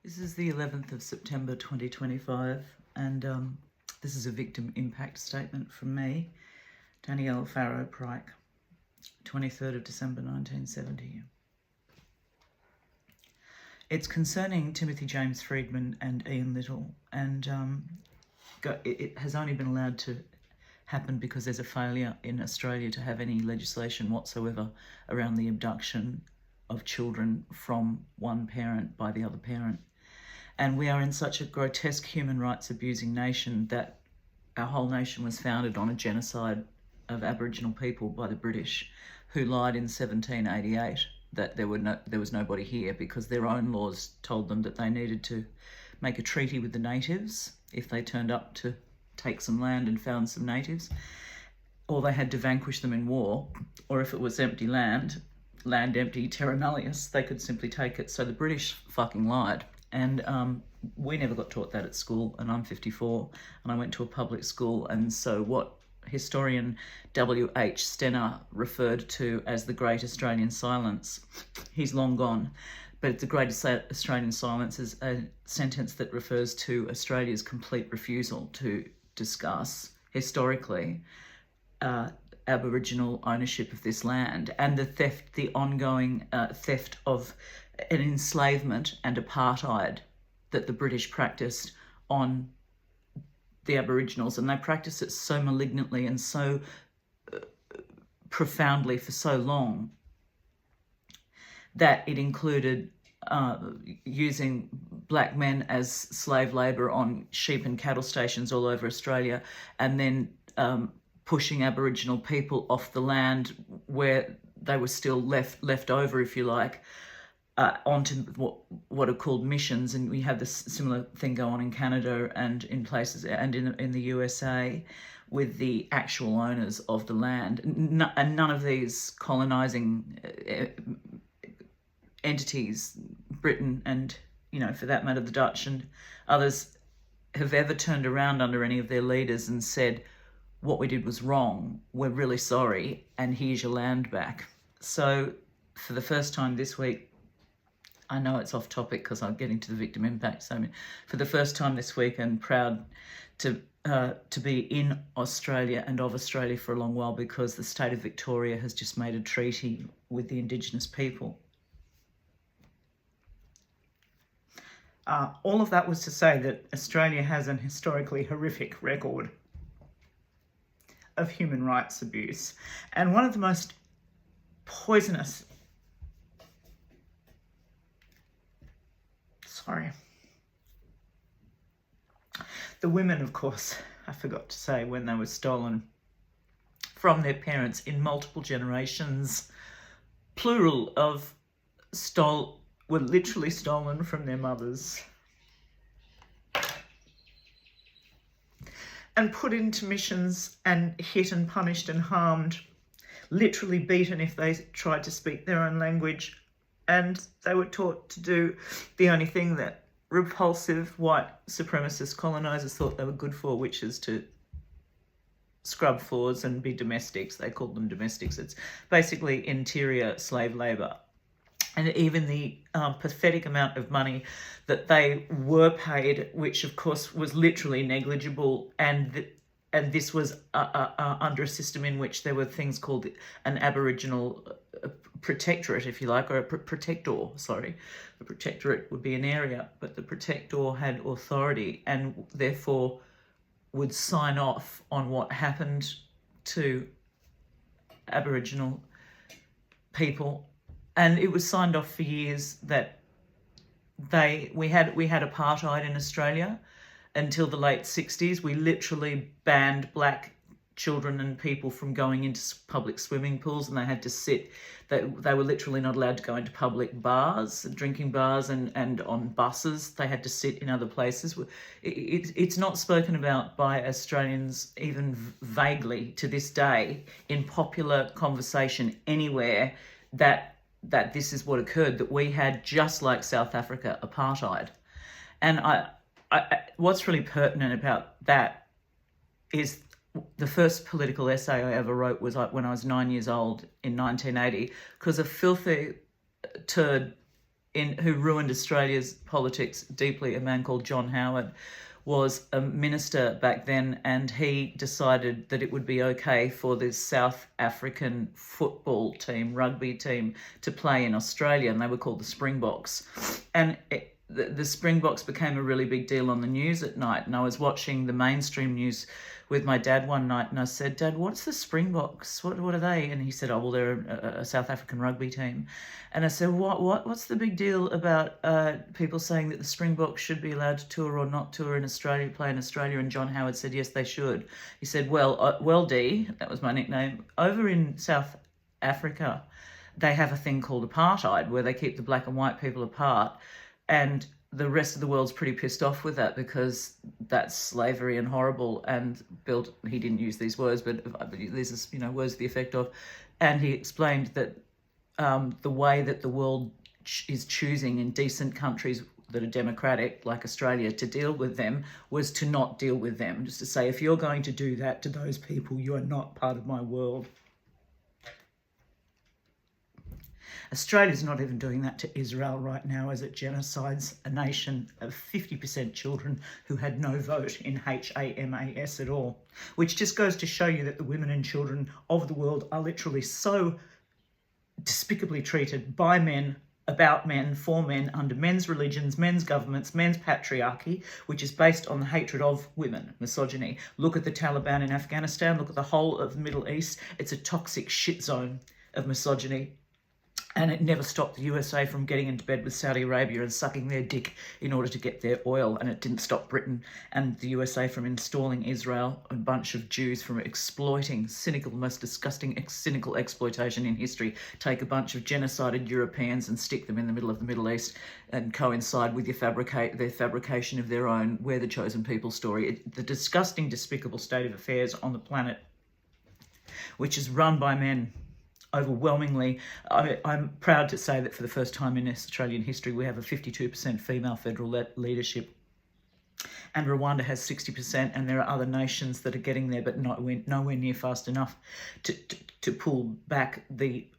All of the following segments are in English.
This is the 11th of September 2025, and this is a victim impact statement from me, Danielle Farrow Pryke, 23rd of December 1970. It's concerning Timothy James Freedman and Ian Little, and it has only been allowed to happen because there's a failure in Australia to have any legislation whatsoever around the abduction of children from one parent by the other parent. And we are in such a grotesque human rights abusing nation that our whole nation was founded on a genocide of Aboriginal people by the British, who lied in 1788 that there was nobody here because their own laws told them that they needed to make a treaty with the natives if they turned up to take some land and found some natives, or they had to vanquish them in war, or if it was empty land empty, terra nullius, they could simply take it. So the British fucking lied. And we never got taught that at school, and I'm 54, and I went to a public school, and so what historian W.H. Stenner referred to as the Great Australian Silence, he's long gone, but the Great Australian Silence is a sentence that refers to Australia's complete refusal to discuss, historically, Aboriginal ownership of this land and the ongoing theft of an enslavement and apartheid that the British practiced on the Aboriginals, and they practiced it so malignantly and so profoundly for so long that it included using black men as slave labour on sheep and cattle stations all over Australia, and then pushing Aboriginal people off the land where they were still left over, if you like, onto what are called missions. And we have this similar thing go on in Canada and in places and in the USA with the actual owners of the land. And none of these colonising entities, Britain and, for that matter, the Dutch and others, have ever turned around under any of their leaders and said, what we did was wrong, we're really sorry, and here's your land back. So for the first time this week, I know it's off topic because I'm getting to the victim impact. So for the first time this week, I'm proud to be in Australia and of Australia for a long while, because the state of Victoria has just made a treaty with the Indigenous people. All of that was to say that Australia has an historically horrific record of human rights abuse, and one of the most poisonous, the women, of course, I forgot to say, when they were stolen from their parents in multiple generations, plural of were literally stolen from their mothers and put into missions and hit and punished and harmed, literally beaten if they tried to speak their own language. And they were taught to do the only thing that repulsive white supremacist colonisers thought they were good for, which is to scrub floors and be domestics. They called them domestics. It's basically interior slave labour. And even the pathetic amount of money that they were paid, which of course was literally negligible, and this was under a system in which there were things called an Aboriginal protectorate, if you like, or a protector, sorry. The protectorate would be an area, but the protector had authority and therefore would sign off on what happened to Aboriginal people. And it was signed off for years that we had apartheid in Australia until the late 60s. We literally banned black children and people from going into public swimming pools, and they had to sit. They were literally not allowed to go into public bars, drinking bars, and on buses. They had to sit in other places. It's not spoken about by Australians even vaguely to this day in popular conversation anywhere that this is what occurred, that we had, just like South Africa, apartheid. And I what's really pertinent about that is the first political essay I ever wrote was when I was 9 years old in 1980, because a filthy turd who ruined Australia's politics deeply, a man called John Howard, was a minister back then, and he decided that it would be okay for this South African football team, rugby team, to play in Australia, and they were called the Springboks. And the Springboks became a really big deal on the news at night, and I was watching the mainstream news with my dad one night, and I said, "Dad, what's the Springboks? What are they?" And he said, "Oh, well, they're a South African rugby team." And I said, "What's the big deal about people saying that the Springboks should be allowed to tour or not tour in Australia, play in Australia?" And John Howard said, "Yes, they should." He said, "Well, D, that was my nickname, over in South Africa, they have a thing called apartheid, where they keep the black and white people apart, and the rest of the world's pretty pissed off with that because that's slavery and horrible and built." He didn't use these words, but this is, words to the effect of. And he explained that the way that the world is choosing in decent countries that are democratic, like Australia, to deal with them was to not deal with them. Just to say, if you're going to do that to those people, you are not part of my world. Australia's not even doing that to Israel right now as it genocides a nation of 50% children who had no vote in HAMAS at all, which just goes to show you that the women and children of the world are literally so despicably treated by men, about men, for men, under men's religions, men's governments, men's patriarchy, which is based on the hatred of women, misogyny. Look at the Taliban in Afghanistan, look at the whole of the Middle East. It's a toxic shit zone of misogyny. And it never stopped the USA from getting into bed with Saudi Arabia and sucking their dick in order to get their oil. And it didn't stop Britain and the USA from installing Israel, a bunch of Jews from exploiting, cynical, most disgusting, cynical exploitation in history. Take a bunch of genocided Europeans and stick them in the middle of the Middle East and coincide with their fabrication of their own "we're the chosen people" story. The disgusting, despicable state of affairs on the planet, which is run by men. Overwhelmingly, I'm proud to say that for the first time in Australian history, we have a 52% female federal leadership. And Rwanda has 60%, and there are other nations that are getting there, but nowhere near fast enough to pull back the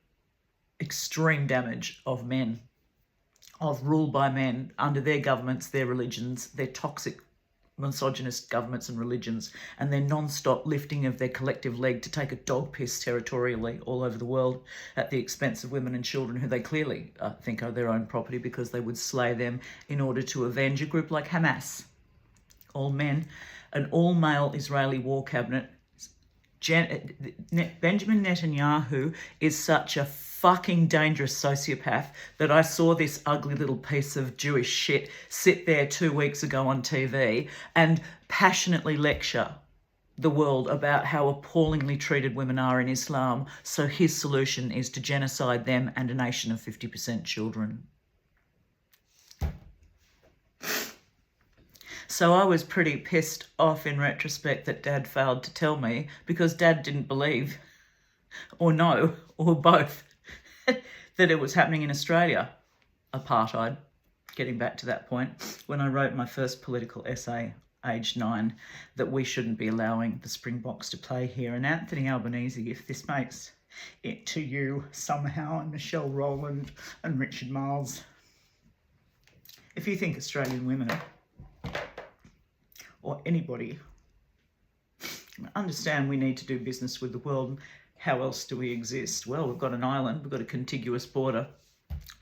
extreme damage of men, of rule by men under their governments, their religions, their toxic misogynist governments and religions, and their non-stop lifting of their collective leg to take a dog piss territorially all over the world at the expense of women and children who they clearly think are their own property, because they would slay them in order to avenge a group like Hamas. All men, an all-male Israeli war cabinet. Benjamin Netanyahu is such a fucking dangerous sociopath that I saw this ugly little piece of Jewish shit sit there 2 weeks ago on TV and passionately lecture the world about how appallingly treated women are in Islam. So his solution is to genocide them and a nation of 50% children. So I was pretty pissed off in retrospect that Dad failed to tell me, because Dad didn't believe, or know, or both, that it was happening in Australia. Apartheid, getting back to that point, when I wrote my first political essay, aged 9, that we shouldn't be allowing the Springboks to play here. And Anthony Albanese, if this makes it to you somehow, and Michelle Rowland and Richard Miles, if you think Australian women or anybody understand we need to do business with the world, how else do we exist? Well, we've got an island, we've got a contiguous border.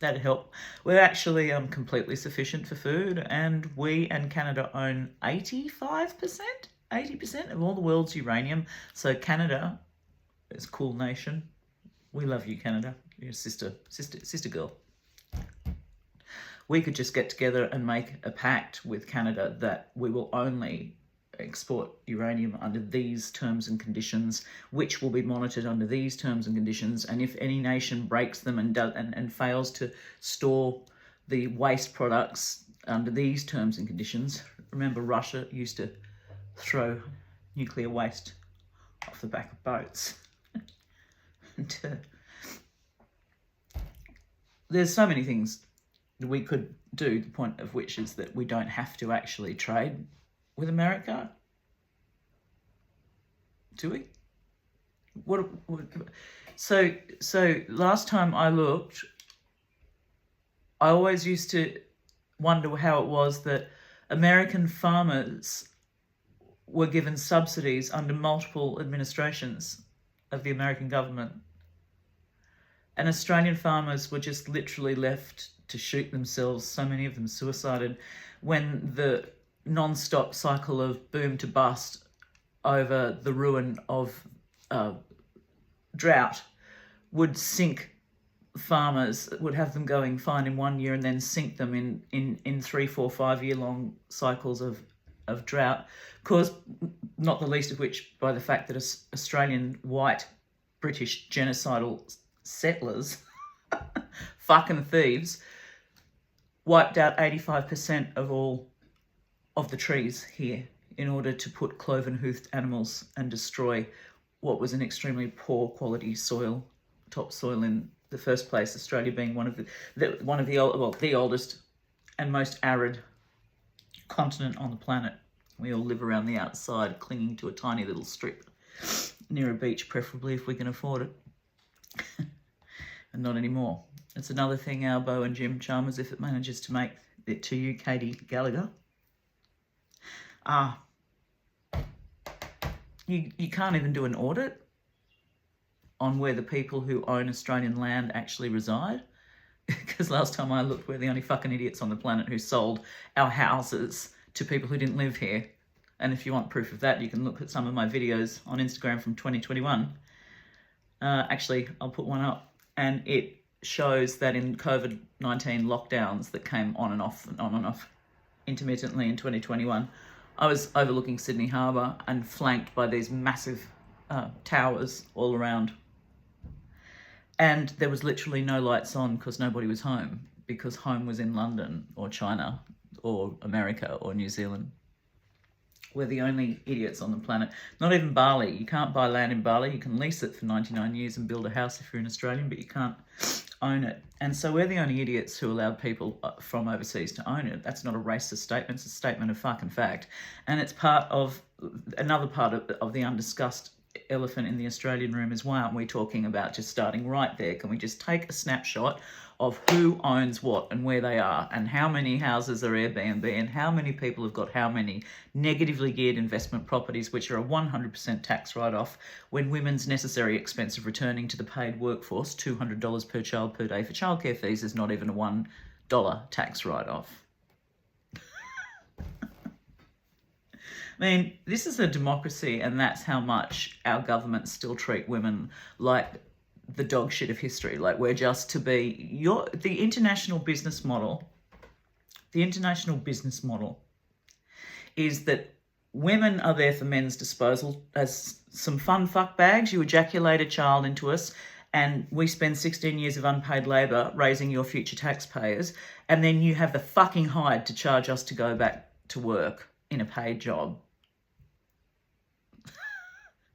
That'd help. We're actually completely sufficient for food, and we and Canada own 80% of all the world's uranium. So Canada is a cool nation. We love you, Canada. You're a sister girl. We could just get together and make a pact with Canada that we will only export uranium under these terms and conditions, which will be monitored under these terms and conditions. And if any nation breaks them and fails to store the waste products under these terms and conditions, remember Russia used to throw nuclear waste off the back of boats. There's so many things we could do, the point of which is that we don't have to actually trade with America. Do we? So last time I looked, I always used to wonder how it was that American farmers were given subsidies under multiple administrations of the American government, and Australian farmers were just literally left to shoot themselves, so many of them suicided, when the non-stop cycle of boom to bust over the ruin of drought would sink farmers, would have them going fine in 1 year and then sink them in 3, 4, 5 year long cycles of drought, caused not the least of which by the fact that Australian white British genocidal settlers, fucking thieves, wiped out 85% of all of the trees here in order to put cloven-hoofed animals and destroy what was an extremely poor quality soil, topsoil in the first place, Australia being one of the oldest and most arid continent on the planet. We all live around the outside, clinging to a tiny little strip near a beach, preferably if we can afford it. And not anymore. It's another thing our Bo and Jim Chalmers, if it manages to make it to you, Katie Gallagher. You can't even do an audit on where the people who own Australian land actually reside. Because last time I looked, we're the only fucking idiots on the planet who sold our houses to people who didn't live here. And if you want proof of that, you can look at some of my videos on Instagram from 2021. Actually, I'll put one up. And it shows that in COVID-19 lockdowns that came on and off intermittently in 2021, I was overlooking Sydney Harbour and flanked by these massive towers all around. And there was literally no lights on because nobody was home, because home was in London or China or America or New Zealand. We're the only idiots on the planet. Not even Bali. You can't buy land in Bali. You can lease it for 99 years and build a house if you're an Australian, but you can't own it. And so we're the only idiots who allowed people from overseas to own it. That's not a racist statement. It's a statement of fucking fact. And it's part of another part of the undiscussed elephant in the Australian room is, why aren't we talking about just starting right there? Can we just take a snapshot of who owns what and where they are, and how many houses are Airbnb, and how many people have got how many negatively geared investment properties, which are a 100% tax write-off, when women's necessary expense of returning to the paid workforce, $200 per child per day for childcare fees, is not even a $1 tax write-off. I mean, this is a democracy, and that's how much our governments still treat women like the dog shit of history. Like we're just to be the international business model. The international business model is that women are there for men's disposal as some fun fuck bags. You ejaculate a child into us, and we spend 16 years of unpaid labour raising your future taxpayers, and then you have the fucking hide to charge us to go back to work in a paid job.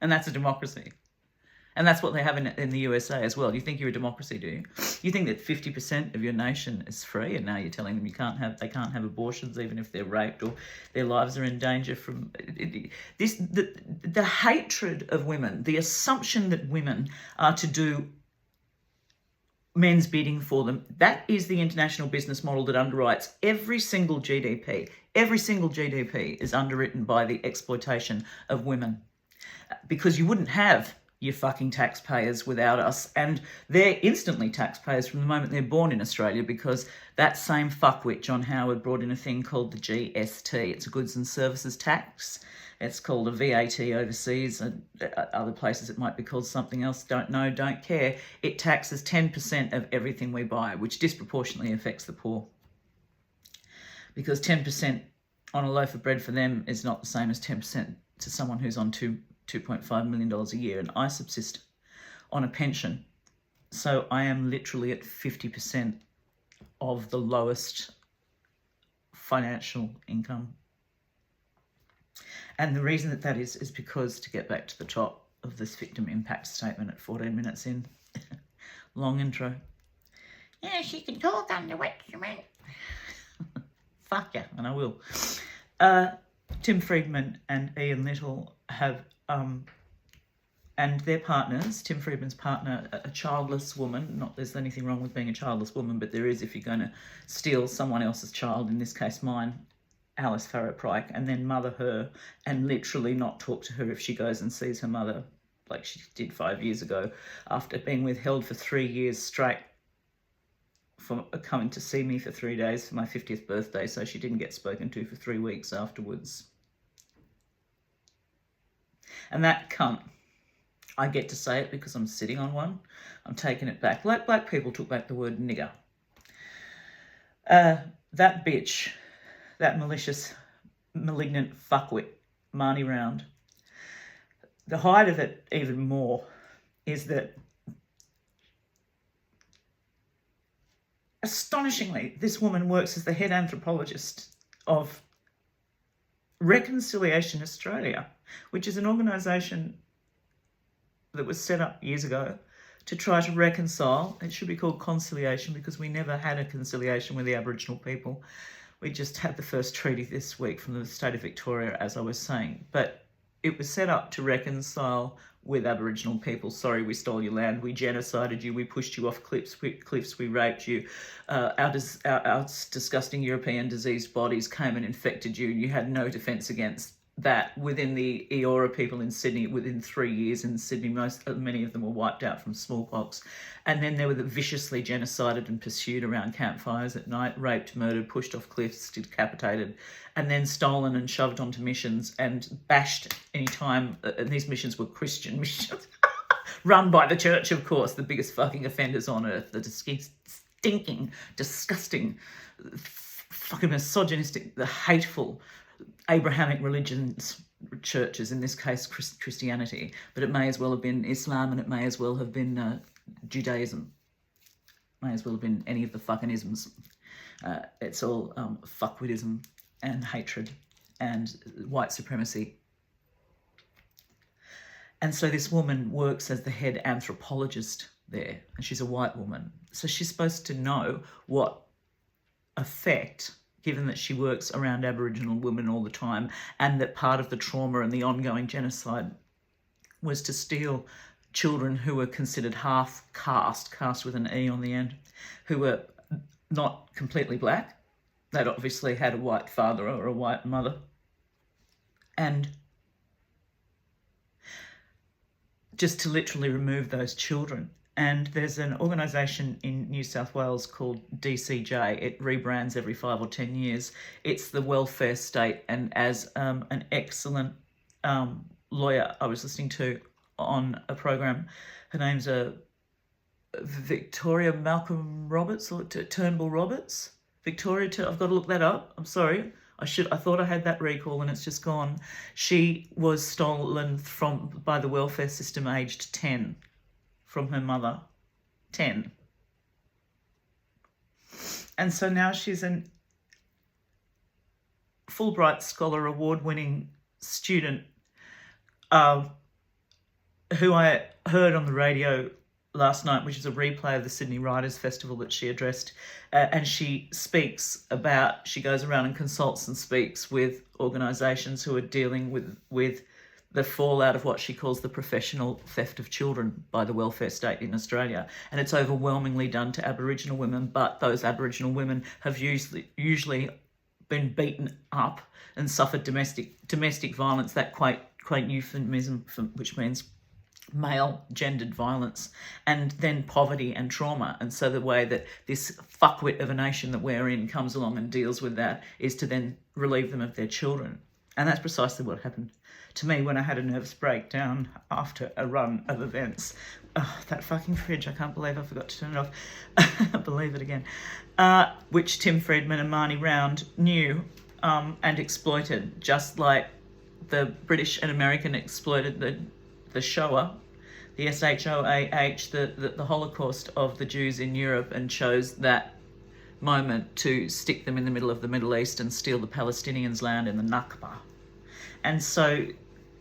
And that's a democracy. And that's what they have in the USA as well. You think you're a democracy, do you? You think that 50% of your nation is free, and now you're telling them they can't have abortions even if they're raped or their lives are in danger from this. The hatred of women, the assumption that women are to do men's bidding for them. That is the international business model that underwrites every single GDP. Every single GDP is underwritten by the exploitation of women, because you wouldn't have your fucking taxpayers without us, and they're instantly taxpayers from the moment they're born in Australia, because that same fuckwit John Howard brought in a thing called the GST. It's a goods and services tax. It's called a VAT overseas, and other places it might be called something else. Don't know, don't care. It taxes 10% of everything we buy, which disproportionately affects the poor, because 10% on a loaf of bread for them is not the same as 10% to someone who's on $2.5 million a year, and I subsist on a pension. So I am literally at 50% of the lowest financial income. And the reason that is because, to get back to the top of this victim impact statement at 14 minutes in, long intro. Yes, you can talk under what you mean. Fuck yeah, and I will. Tim Freedman and Ian Little have and their partners, Tim Freedman's partner, a childless woman. Not there's anything wrong with being a childless woman, but there is if you're going to steal someone else's child, in this case mine, Alice Farrow Pryke, and then mother her and literally not talk to her if she goes and sees her mother, like she did 5 years ago, after being withheld for 3 years straight from coming to see me for 3 days for my 50th birthday, so she didn't get spoken to for 3 weeks afterwards. And that cunt, I get to say it because I'm sitting on one. I'm taking it back. Like black people took back the word nigger. That bitch, that malicious, malignant fuckwit, Marnie Round. The height of it even more is that, astonishingly, this woman works as the head anthropologist of Reconciliation Australia, which is an organisation that was set up years ago to try to reconcile. It should be called conciliation because we never had a conciliation with the Aboriginal people. We just had the first treaty this week from the state of Victoria, as I was saying. But it was set up to reconcile with Aboriginal people. Sorry, we stole your land, we genocided you, we pushed you off cliffs, we raped you. Our disgusting European diseased bodies came and infected you. You had no defence against that. Within the Eora people in Sydney, within 3 years in Sydney, many of them were wiped out from smallpox. And then they were viciously genocided and pursued around campfires at night, raped, murdered, pushed off cliffs, decapitated, and then stolen and shoved onto missions and bashed any time. And these missions were Christian missions, run by the church, of course, the biggest fucking offenders on earth, the stinking, disgusting, fucking misogynistic, the hateful Abrahamic religions, churches, in this case Christianity, but it may as well have been Islam, and it may as well have been Judaism, may as well have been any of the fucking isms. It's all fuckwittism and hatred and white supremacy. And so this woman works as the head anthropologist there, and she's a white woman, so she's supposed to know what effect, given that she works around Aboriginal women all the time, and that part of the trauma and the ongoing genocide was to steal children who were considered half caste with an E on the end, who were not completely black. They'd obviously had a white father or a white mother. And just to literally remove those children. And there's an organisation in New South Wales called DCJ. It rebrands every 5 or 10 years. It's the welfare state. And as an excellent lawyer I was listening to on a program, her name's Victoria Malcolm Roberts or Turnbull Roberts. Victoria, I've got to look that up. I'm sorry. I thought I had that recall and it's just gone. She was stolen by the welfare system aged 10. From her mother, 10. And so now she's a Fulbright Scholar Award-winning student who I heard on the radio last night, which is a replay of the Sydney Writers' Festival that she addressed. And she goes around and consults and speaks with organisations who are dealing with the fallout of what she calls the professional theft of children by the welfare state in Australia. And it's overwhelmingly done to Aboriginal women, but those Aboriginal women have usually been beaten up and suffered domestic violence, that quaint euphemism which means male gendered violence, and then poverty and trauma. And so the way that this fuckwit of a nation that we're in comes along and deals with that is to then relieve them of their children. And that's precisely what happened to me when I had a nervous breakdown after a run of events. Oh, that fucking fridge, I can't believe I forgot to turn it off. Believe it again. Which Tim Freedman and Marnie Round knew and exploited, just like the British and American exploited the Shoah, the SHOAH, the Holocaust of the Jews in Europe, and chose that moment to stick them in the middle of the Middle East and steal the Palestinians' land in the Nakba. And so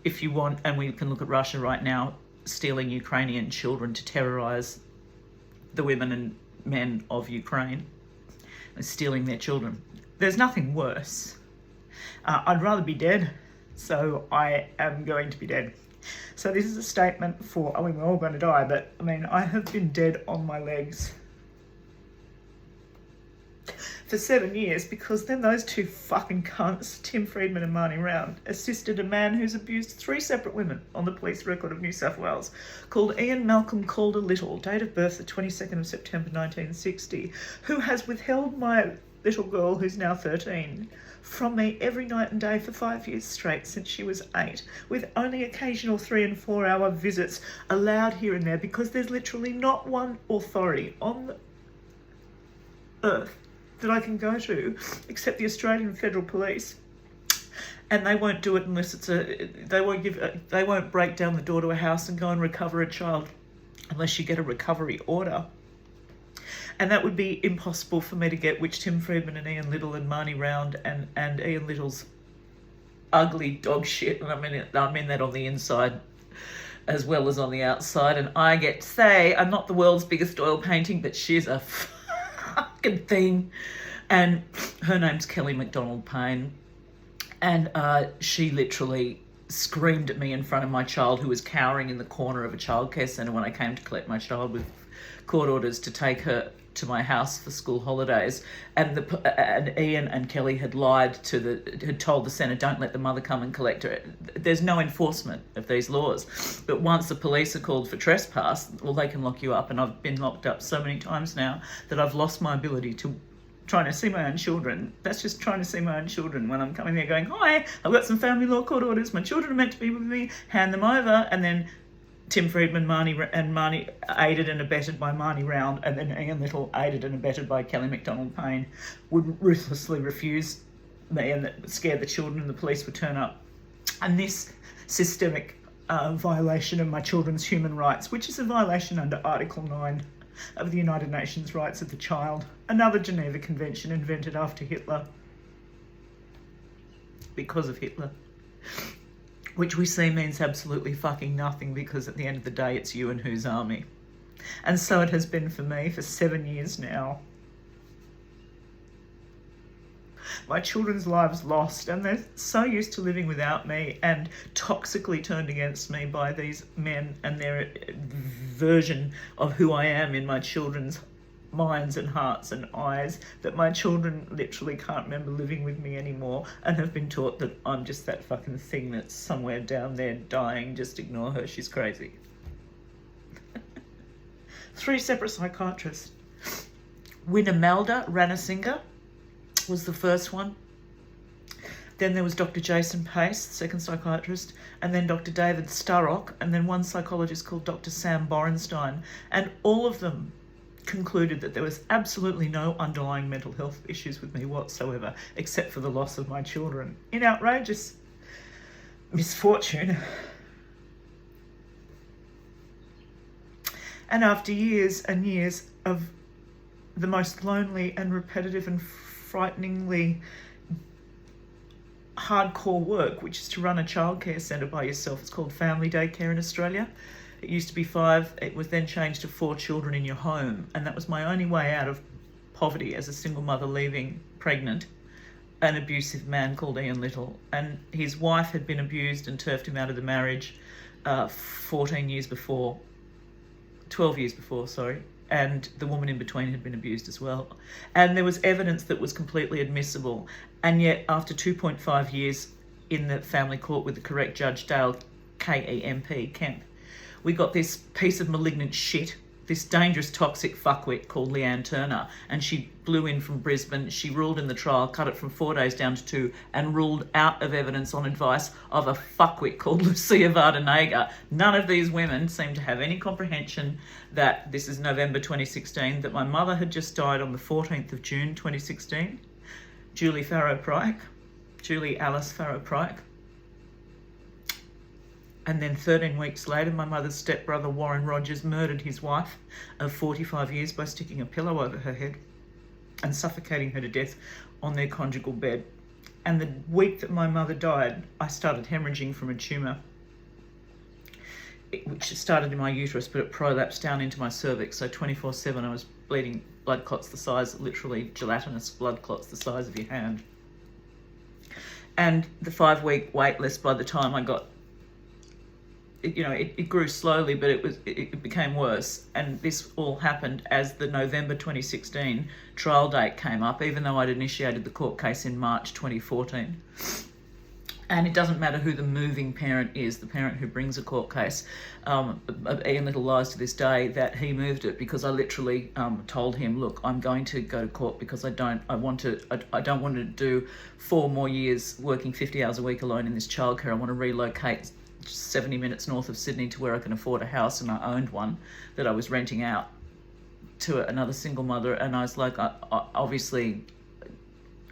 if you want, and we can look at Russia right now, stealing Ukrainian children to terrorise the women and men of Ukraine, and stealing their children. There's nothing worse. I'd rather be dead, so I am going to be dead. So this is a statement for, I mean, we're all going to die, but I mean, I have been dead on my legs for 7 years because then those two fucking cunts, Tim Freedman and Marnie Round, assisted a man who's abused 3 separate women on the police record of New South Wales, called Ian Malcolm Calder Little, date of birth the 22nd of September 1960, who has withheld my little girl, who's now 13, from me every night and day for 5 years straight since she was 8, with only occasional 3 and 4 hour visits allowed here and there, because there's literally not one authority on the earth that I can go to except the Australian Federal Police, and they won't do it unless it's they won't break down the door to a house and go and recover a child unless you get a recovery order. And that would be impossible for me to get, which Tim Freedman and Ian Little and Marnie Round and Ian Little's ugly dog shit, and I mean that on the inside as well as on the outside. And I get to say, I'm not the world's biggest oil painting, but she's a fucking thing. And her name's Kelly McDonald Payne. And she literally screamed at me in front of my child, who was cowering in the corner of a childcare centre when I came to collect my child with court orders to take her to my house for school holidays. And Ian and Kelly had had told the centre, don't let the mother come and collect her. There's no enforcement of these laws. But once the police are called for trespass, well, they can lock you up. And I've been locked up so many times now that I've lost my ability to trying to see my own children. That's just trying to see my own children when I'm coming there going, hi, I've got some family law court orders, my children are meant to be with me, hand them over. And then Tim Freedman, Marnie aided and abetted by Marnie Round, and then Ian Little aided and abetted by Kelly McDonald Payne, would ruthlessly refuse me, and that scared the children, and the police would turn up. And this systemic violation of my children's human rights, which is a violation under Article 9 of the United Nations Rights of the Child, another Geneva Convention invented after Hitler, because of Hitler, which we see means absolutely fucking nothing, because at the end of the day it's you and whose army. And so it has been for me for 7 years now. My children's lives lost, and they're so used to living without me and toxically turned against me by these men and their version of who I am in my children's minds and hearts and eyes, that my children literally can't remember living with me anymore and have been taught that I'm just that fucking thing that's somewhere down there dying. Just ignore her, she's crazy. 3 separate psychiatrists. Winamelda Ranasinghe was the first one. Then there was Dr. Jason Pace, second psychiatrist, and then Dr. David Starrock, and then one psychologist called Dr. Sam Borenstein. And all of them concluded that there was absolutely no underlying mental health issues with me whatsoever, except for the loss of my children in outrageous misfortune. And after years and years of the most lonely and repetitive and frighteningly hardcore work, which is to run a childcare centre by yourself. It's called family daycare in Australia. It used to be 5, it was then changed to 4 children in your home, and that was my only way out of poverty as a single mother leaving pregnant an abusive man called Ian Little. And his wife had been abused and turfed him out of the marriage 12 years before, and the woman in between had been abused as well. And there was evidence that was completely admissible, and yet after 2.5 years in the family court with the correct judge, Dale KEMP, we got this piece of malignant shit, this dangerous toxic fuckwit called Leanne Turner, and she blew in from Brisbane. She ruled in the trial, cut it from 4 days down to 2, and ruled out of evidence on advice of a fuckwit called Lucia Vardanega. None of these women seem to have any comprehension that this is November 2016, that my mother had just died on the 14th of June 2016, Julie Alice Farrow-Pryke. And then 13 weeks later, my mother's stepbrother, Warren Rogers, murdered his wife of 45 years by sticking a pillow over her head and suffocating her to death on their conjugal bed. And the week that my mother died, I started hemorrhaging from a tumour, which started in my uterus, but it prolapsed down into my cervix. So 24/7 I was bleeding blood clots the size, literally gelatinous blood clots the size of your hand. And the 5-week wait list by the time I got it grew slowly, but it became worse. And this all happened as the November 2016 trial date came up, even though I'd initiated the court case in March 2014. And it doesn't matter who the moving parent is, the parent who brings a court case. Ian Little lies to this day that he moved it because I literally told him, look, I'm going to go to court because I don't want to do 4 more years working 50 hours a week alone in this childcare. I want to relocate 70 minutes north of Sydney to where I can afford a house, and I owned one that I was renting out to another single mother. And I was like, obviously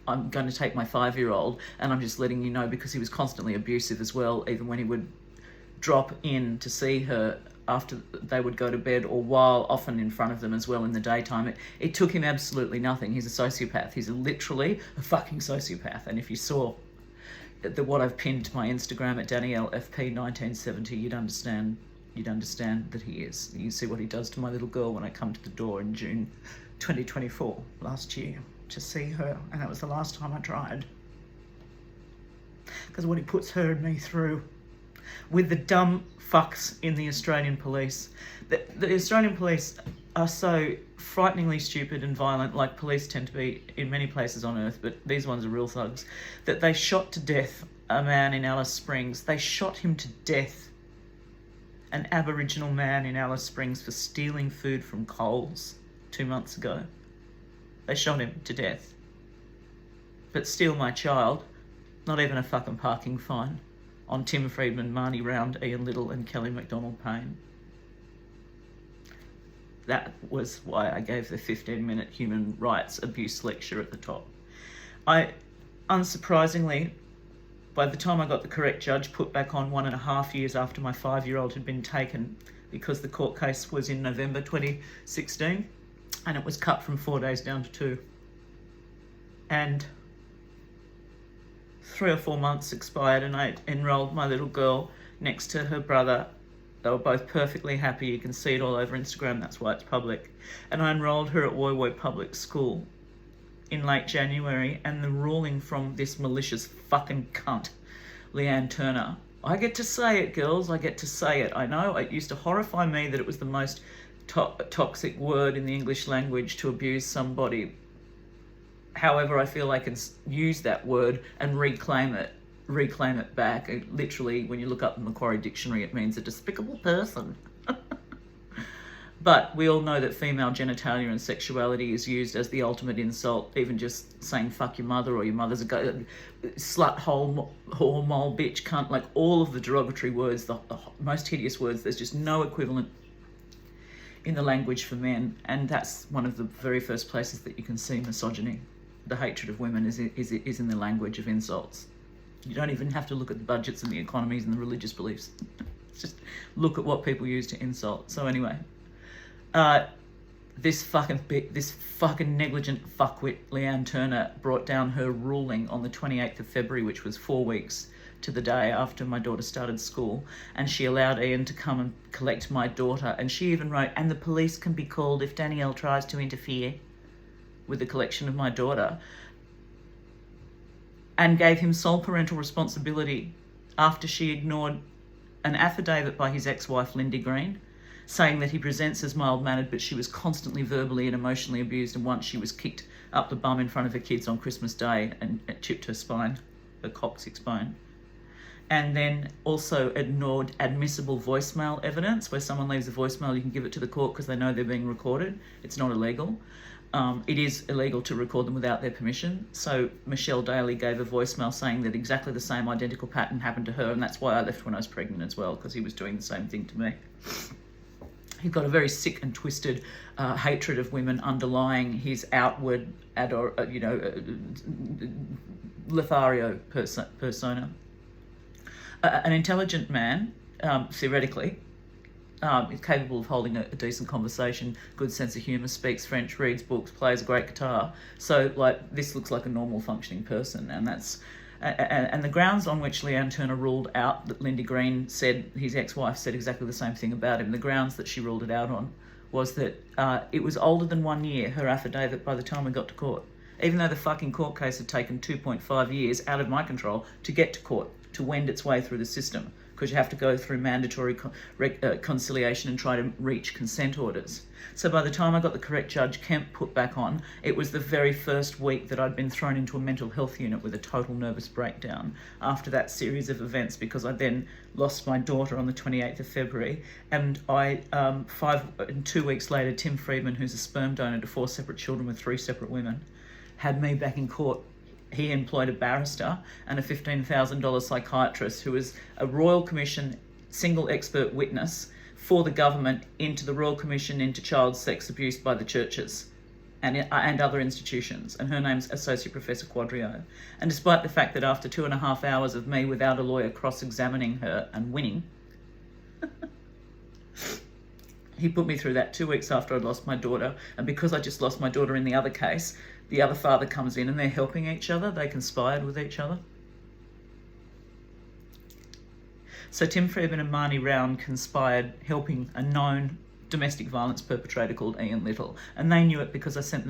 I'm going to take my 5-year-old, and I'm just letting you know, because he was constantly abusive as well, even when he would drop in to see her after they would go to bed, or while often in front of them as well in the daytime. It took him absolutely nothing. He's a sociopath. He's literally a fucking sociopath. And if you saw what I've pinned to my Instagram at DanielleFP1970, you'd understand that he is. You see what he does to my little girl when I come to the door in June 2024 last year to see her, and that was the last time I tried, because what he puts her and me through with the dumb fucks in the Australian police. The Australian police are so frighteningly stupid and violent, like police tend to be in many places on earth, but these ones are real thugs, that they shot to death a man in Alice Springs. They shot him to death, an Aboriginal man in Alice Springs, for stealing food from Coles 2 months ago. They shot him to death. But steal my child, not even a fucking parking fine on Tim Freedman, Marnie Round, Ian Little and Kelly McDonald Payne. That was why I gave the 15-minute human rights abuse lecture at the top. Unsurprisingly, by the time I got the correct judge put back on 1.5 years after my 5-year-old had been taken, because the court case was in November 2016, and it was cut from 4 days down to 2. And 3 or 4 months expired, and I enrolled my little girl next to her brother. They were both perfectly happy. You can see it all over Instagram, that's why it's public. And I enrolled her at Woy Woy Public School in late January, and the ruling from this malicious fucking cunt, Leanne Turner. I get to say it, girls, I get to say it. I know it used to horrify me that it was the most toxic word in the English language to abuse somebody. However, I feel I can use that word and reclaim it back. Literally, when you look up the Macquarie Dictionary, it means a despicable person. But we all know that female genitalia and sexuality is used as the ultimate insult. Even just saying fuck your mother, or your mother's a slut, hole, whore, mole, bitch, cunt, like all of the derogatory words, the most hideous words. There's just no equivalent in the language for men, and that's one of the very first places that you can see misogyny. The hatred of women is in the language of insults. You don't even have to look at the budgets and the economies and the religious beliefs. Just look at what people use to insult. So anyway, this fucking negligent fuckwit Leanne Turner brought down her ruling on the 28th of February, which was 4 weeks to the day after my daughter started school, and she allowed Ian to come and collect my daughter. And she even wrote, and the police can be called if Danielle tries to interfere with the collection of my daughter, and gave him sole parental responsibility after she ignored an affidavit by his ex-wife Lindy Green, saying that he presents as mild-mannered, but she was constantly verbally and emotionally abused, and once she was kicked up the bum in front of her kids on Christmas Day and chipped her spine, her coccyx bone. And then also ignored admissible voicemail evidence. Where someone leaves a voicemail, you can give it to the court because they know they're being recorded. It's not illegal. It is illegal to record them without their permission. So Michelle Daly gave a voicemail saying that exactly the same identical pattern happened to her, and that's why I left when I was pregnant as well, because he was doing the same thing to me. He's got a very sick and twisted hatred of women underlying his outward, Lothario persona. An intelligent man, theoretically, is capable of holding a decent conversation, good sense of humour, speaks French, reads books, plays a great guitar. So, like, this looks like a normal functioning person, and that's... And the grounds on which Leanne Turner ruled out that Lindy Green said, his ex-wife said exactly the same thing about him, the grounds that she ruled it out on was that it was older than 1 year, her affidavit, by the time we got to court. Even though the fucking court case had taken 2.5 years out of my control to get to court, to wend its way through the system. because you have to go through mandatory conciliation and try to reach consent orders. So by the time I got the correct Judge Kemp put back on, it was the very first week that I'd been thrown into a mental health unit with a total nervous breakdown after that series of events, because I then lost my daughter on the 28th of February, and 2 weeks later, Tim Freedman, who's a sperm donor to 4 separate children with 3 separate women, had me back in court. He employed a barrister and a $15,000 psychiatrist who was a Royal Commission single expert witness for the government into the Royal Commission into child sex abuse by the churches and other institutions. And her name's Associate Professor Quadrio. And despite the fact that after 2.5 hours of me without a lawyer cross-examining her and winning, he put me through that 2 weeks after I'd lost my daughter. And because I just lost my daughter in the other case, the other father comes in and they're helping each other. They conspired with each other. So Tim Freedman and Marnie Round conspired, helping a known domestic violence perpetrator called Ian Little. And they knew it because I sent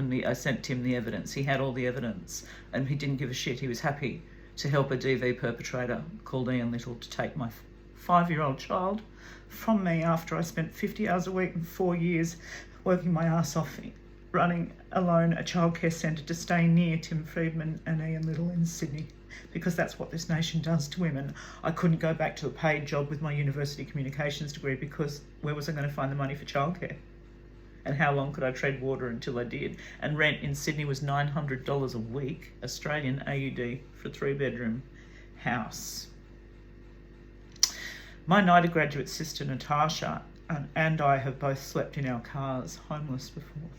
Tim the evidence. He had all the evidence and he didn't give a shit. He was happy to help a DV perpetrator called Ian Little to take my 5-year-old child from me after I spent 50 hours a week and 4 years working my ass off running alone a childcare centre to stay near Tim Freedman and Ian Little in Sydney, because that's what this nation does to women. I couldn't go back to a paid job with my university communications degree because where was I going to find the money for childcare? And how long could I tread water until I did? And rent in Sydney was $900 a week, Australian AUD, for a 3-bedroom house. My NIDA graduate sister Natasha and I have both slept in our cars, homeless before.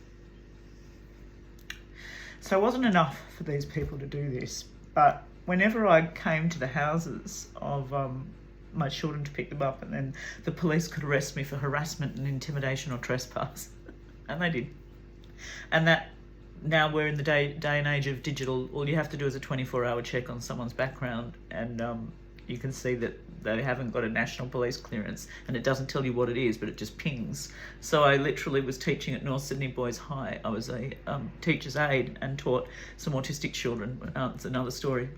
So it wasn't enough for these people to do this, but whenever I came to the houses of my children to pick them up, and then the police could arrest me for harassment and intimidation or trespass, and they did. And that, now we're in the day and age of digital, all you have to do is a 24-hour check on someone's background, and you can see that they haven't got a national police clearance, and it doesn't tell you what it is, but it just pings. So I literally was teaching at North Sydney Boys High. I was a teacher's aide and taught some autistic children. It's another story.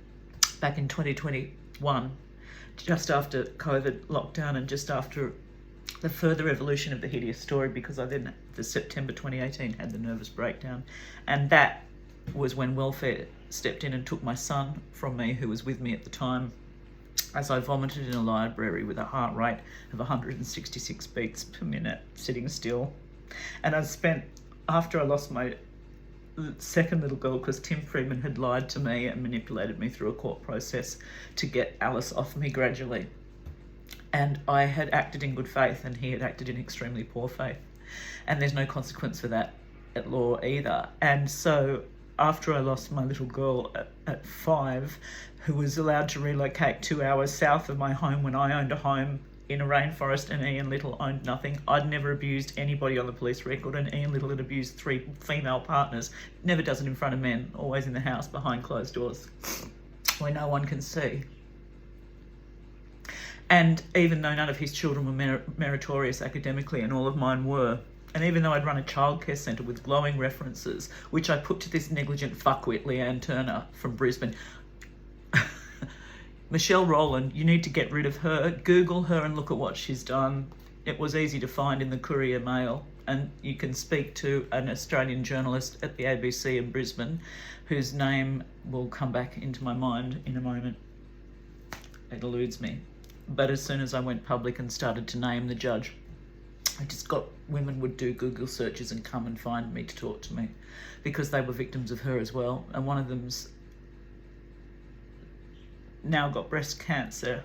Back in 2021, just after COVID lockdown and just after the further evolution of the hideous story, because I then, the September 2018, had the nervous breakdown. And that was when welfare stepped in and took my son from me, who was with me at the time, as I vomited in a library with a heart rate of 166 beats per minute, sitting still. And I spent, after I lost my second little girl, because Tim Freedman had lied to me and manipulated me through a court process to get Alice off me gradually. And I had acted in good faith and he had acted in extremely poor faith. And there's no consequence for that at law either. And so after I lost my little girl at 5, who was allowed to relocate 2 hours south of my home when I owned a home in a rainforest and Ian Little owned nothing. I'd never abused anybody on the police record, and Ian Little had abused 3 female partners. Never does it in front of men, always in the house behind closed doors where no one can see. And even though none of his children were meritorious academically, and all of mine were, and even though I'd run a childcare centre with glowing references, which I put to this negligent fuckwit Leanne Turner from Brisbane, Michelle Rowland, you need to get rid of her. Google her and look at what she's done. It was easy to find in the Courier Mail, and you can speak to an Australian journalist at the ABC in Brisbane, whose name will come back into my mind in a moment. It eludes me. But as soon as I went public and started to name the judge, I just got, women would do Google searches and come and find me to talk to me, because they were victims of her as well. And one of them's now got breast cancer.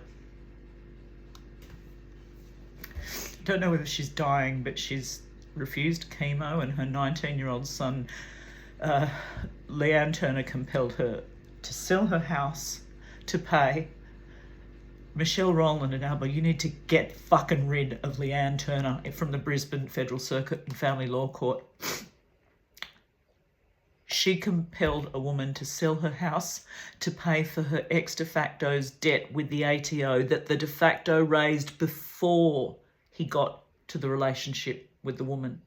Don't know whether she's dying, but she's refused chemo, and her 19-year-old son, Leanne Turner, compelled her to sell her house to pay. Michelle Rowland and Alba, you need to get fucking rid of Leanne Turner from the Brisbane Federal Circuit and Family Law Court. She compelled a woman to sell her house to pay for her ex de facto's debt with the ATO that the de facto raised before he got to the relationship with the woman.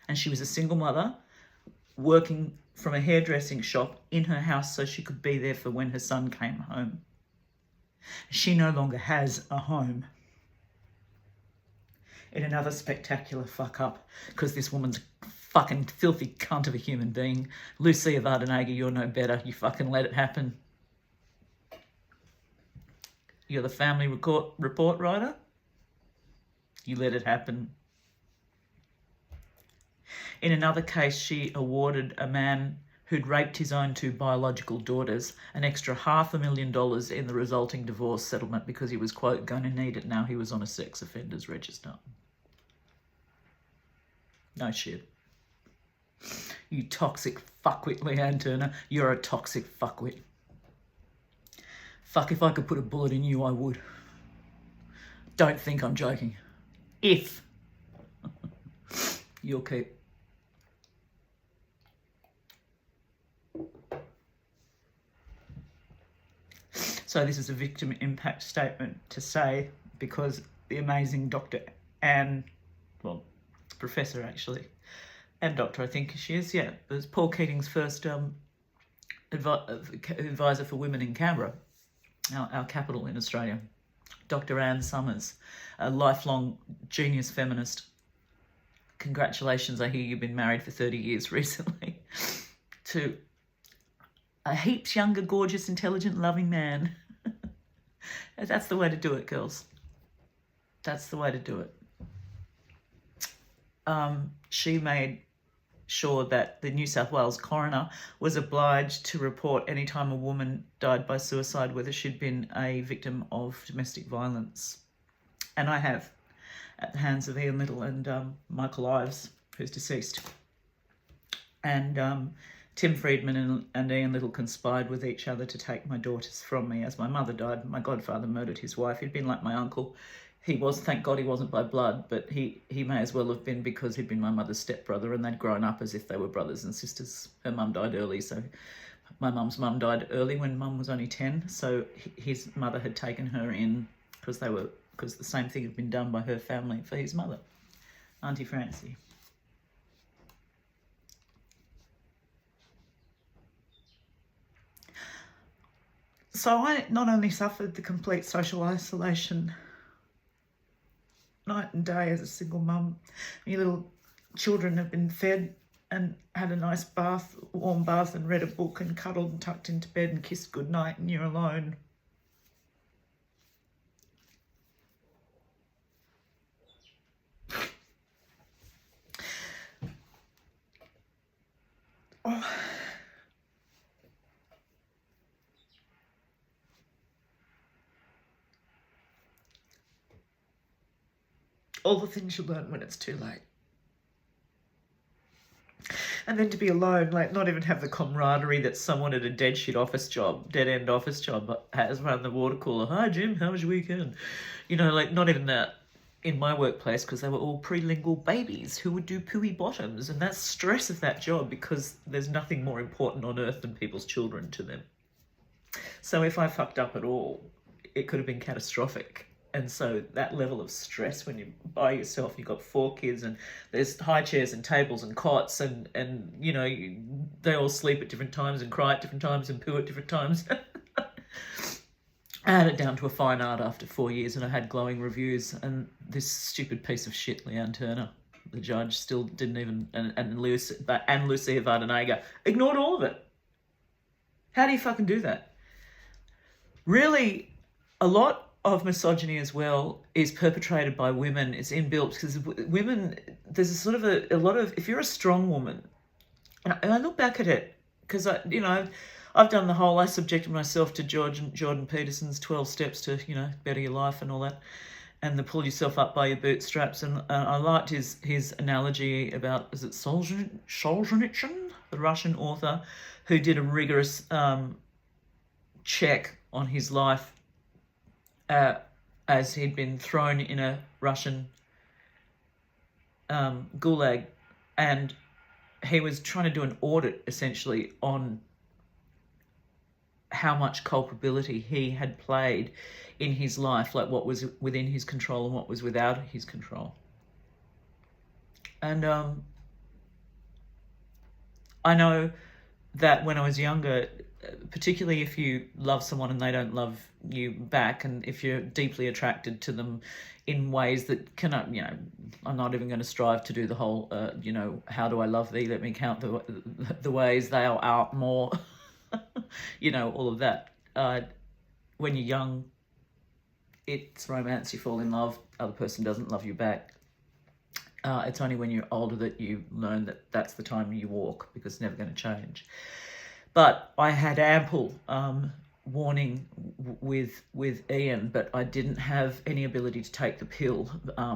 And she was a single mother working from a hairdressing shop in her house so she could be there for when her son came home. She no longer has a home. In another spectacular fuck up, because this woman's a fucking filthy cunt of a human being, Lucia Vardanega, you're no better. You fucking let it happen. You're the family report writer. You let it happen. In another case, she awarded a man who'd raped his own 2 biological daughters an extra $500,000 in the resulting divorce settlement because he was, quote, going to need it now he was on a sex offenders register. No shit. You toxic fuckwit, Leanne Turner. You're a toxic fuckwit. Fuck, if I could put a bullet in you, I would. Don't think I'm joking. If. You'll keep. So this is a victim impact statement to say, because the amazing Dr. Anne, well, professor actually, and doctor I think she is, yeah, it was Paul Keating's first advisor for women in Canberra, our capital in Australia, Dr. Anne Summers, a lifelong genius feminist. Congratulations, I hear you've been married for 30 years recently to a heaps younger, gorgeous, intelligent, loving man. That's the way to do it, girls. That's the way to do it. She made sure that the New South Wales coroner was obliged to report any time a woman died by suicide, whether she'd been a victim of domestic violence. And I have, at the hands of Ian Little and Michael Ives, who's deceased. And Tim Freedman and Ian Little conspired with each other to take my daughters from me as my mother died. My godfather murdered his wife. He'd been like my uncle. He was, thank God he wasn't by blood, but he may as well have been, because he'd been my mother's stepbrother and they'd grown up as if they were brothers and sisters. Her mum died early, so my mum's mum died early when mum was only 10. So his mother had taken her in because the same thing had been done by her family for his mother, Auntie Francie. So I not only suffered the complete social isolation night and day as a single mum. Your little children have been fed and had a nice bath, warm bath, and read a book and cuddled and tucked into bed and kissed goodnight, and you're alone. Oh. All the things you learn when it's too late. And then to be alone, like not even have the camaraderie that someone at a dead-end office job has around the water cooler. Hi, Jim, how was your weekend? You know, like not even that in my workplace, because they were all prelingual babies who would do pooey bottoms, and that's stress of that job because there's nothing more important on earth than people's children to them. So if I fucked up at all, it could have been catastrophic. And so that level of stress when you're by yourself, you've got 4 kids and there's high chairs and tables and cots and you know, they all sleep at different times and cry at different times and poo at different times. I had it down to a fine art after 4 years, and I had glowing reviews, and this stupid piece of shit, Leanne Turner, the judge, still didn't even, and Lucia Vardanega ignored all of it. How do you fucking do that? Really, a lot of misogyny as well is perpetrated by women. It's inbuilt because women, there's a sort of a lot of, if you're a strong woman, and I look back at it because I've done the whole, I subjected myself to Jordan Peterson's 12 steps to, you know, better your life and all that, and the pull yourself up by your bootstraps. And I liked his analogy about, is it Solzhenitsyn, the Russian author, who did a rigorous check on his life as he'd been thrown in a Russian gulag, and he was trying to do an audit essentially on how much culpability he had played in his life, like what was within his control and what was without his control. And I know that when I was younger, particularly if you love someone and they don't love you back, and if you're deeply attracted to them in ways that cannot, I'm not even going to strive to do the whole, how do I love thee? Let me count the ways thou art more, all of that. When you're young, it's romance, you fall in love, other person doesn't love you back. It's only when you're older that you learn that that's the time you walk, because it's never going to change. But I had ample warning with Ian, but I didn't have any ability to take the pill,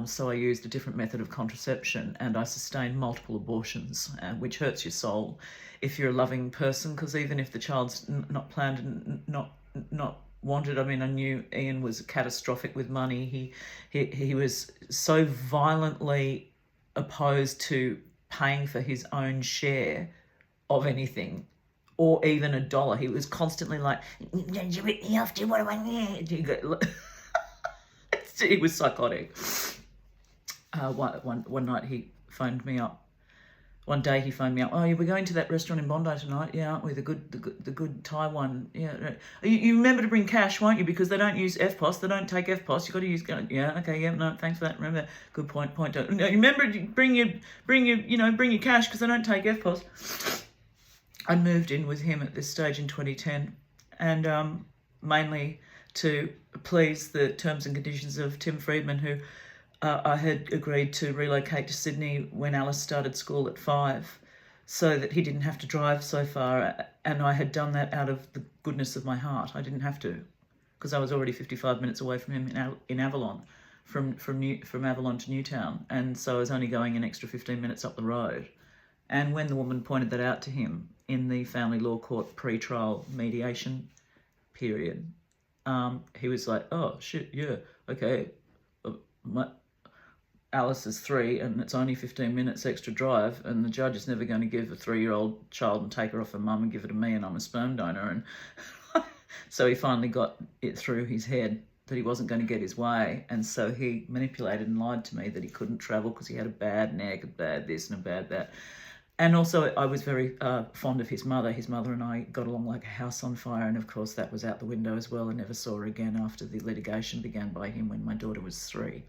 so I used a different method of contraception, and I sustained multiple abortions, which hurts your soul if you're a loving person, because even if the child's not planned and not wanted, I mean, I knew Ian was catastrophic with money. He was so violently opposed to paying for his own share of anything, or even $1. He was constantly like, you rip me off, what do I need? He was psychotic. One night he phoned me up. One day he phoned me up. Oh, we're going to that restaurant in Bondi tonight. Yeah, aren't we? The good Thai one. Yeah. You remember to bring cash, won't you? Because they don't use FPOS. They don't take FPOS. You got to use. Yeah. Okay. Yeah. No. Thanks for that. Remember. Good point. No, remember to bring your cash, because they don't take FPOS. I moved in with him at this stage in 2010, and mainly to please the terms and conditions of Tim Freedman, who I had agreed to relocate to Sydney when Alice started school at 5, so that he didn't have to drive so far, and I had done that out of the goodness of my heart. I didn't have to, because I was already 55 minutes away from him in Avalon, from Avalon to Newtown, and so I was only going an extra 15 minutes up the road. And when the woman pointed that out to him in the family law court pre-trial mediation period, he was like, oh shit, yeah, okay, Alice is 3 and it's only 15 minutes extra drive, and the judge is never going to give a 3-year-old child and take her off her mum and give her to me, and I'm a sperm donor. And so he finally got it through his head that he wasn't going to get his way, and so he manipulated and lied to me that he couldn't travel because he had a bad neck, a bad this and a bad that. And also I was very fond of his mother. His mother and I got along like a house on fire, and of course that was out the window as well. I never saw her again after the litigation began by him when my daughter was 3.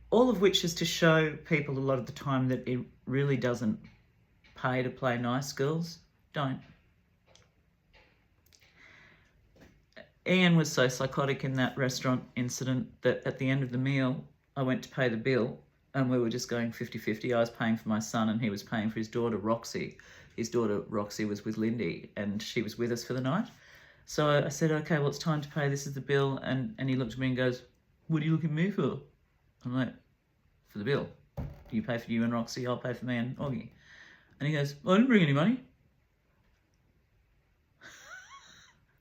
All of which is to show people a lot of the time that it really doesn't pay to play nice, girls. Don't. Ian was so psychotic in that restaurant incident that at the end of the meal, I went to pay the bill, and we were just going 50-50. I was paying for my son and he was paying for his daughter, Roxy. His daughter, Roxy, was with Lindy, and she was with us for the night. So I said, okay, well, it's time to pay. This is the bill. And he looked at me and goes, what are you looking at me for? I'm like, for the bill. You pay for you and Roxy, I'll pay for me and Augie. And he goes, well, I didn't bring any money.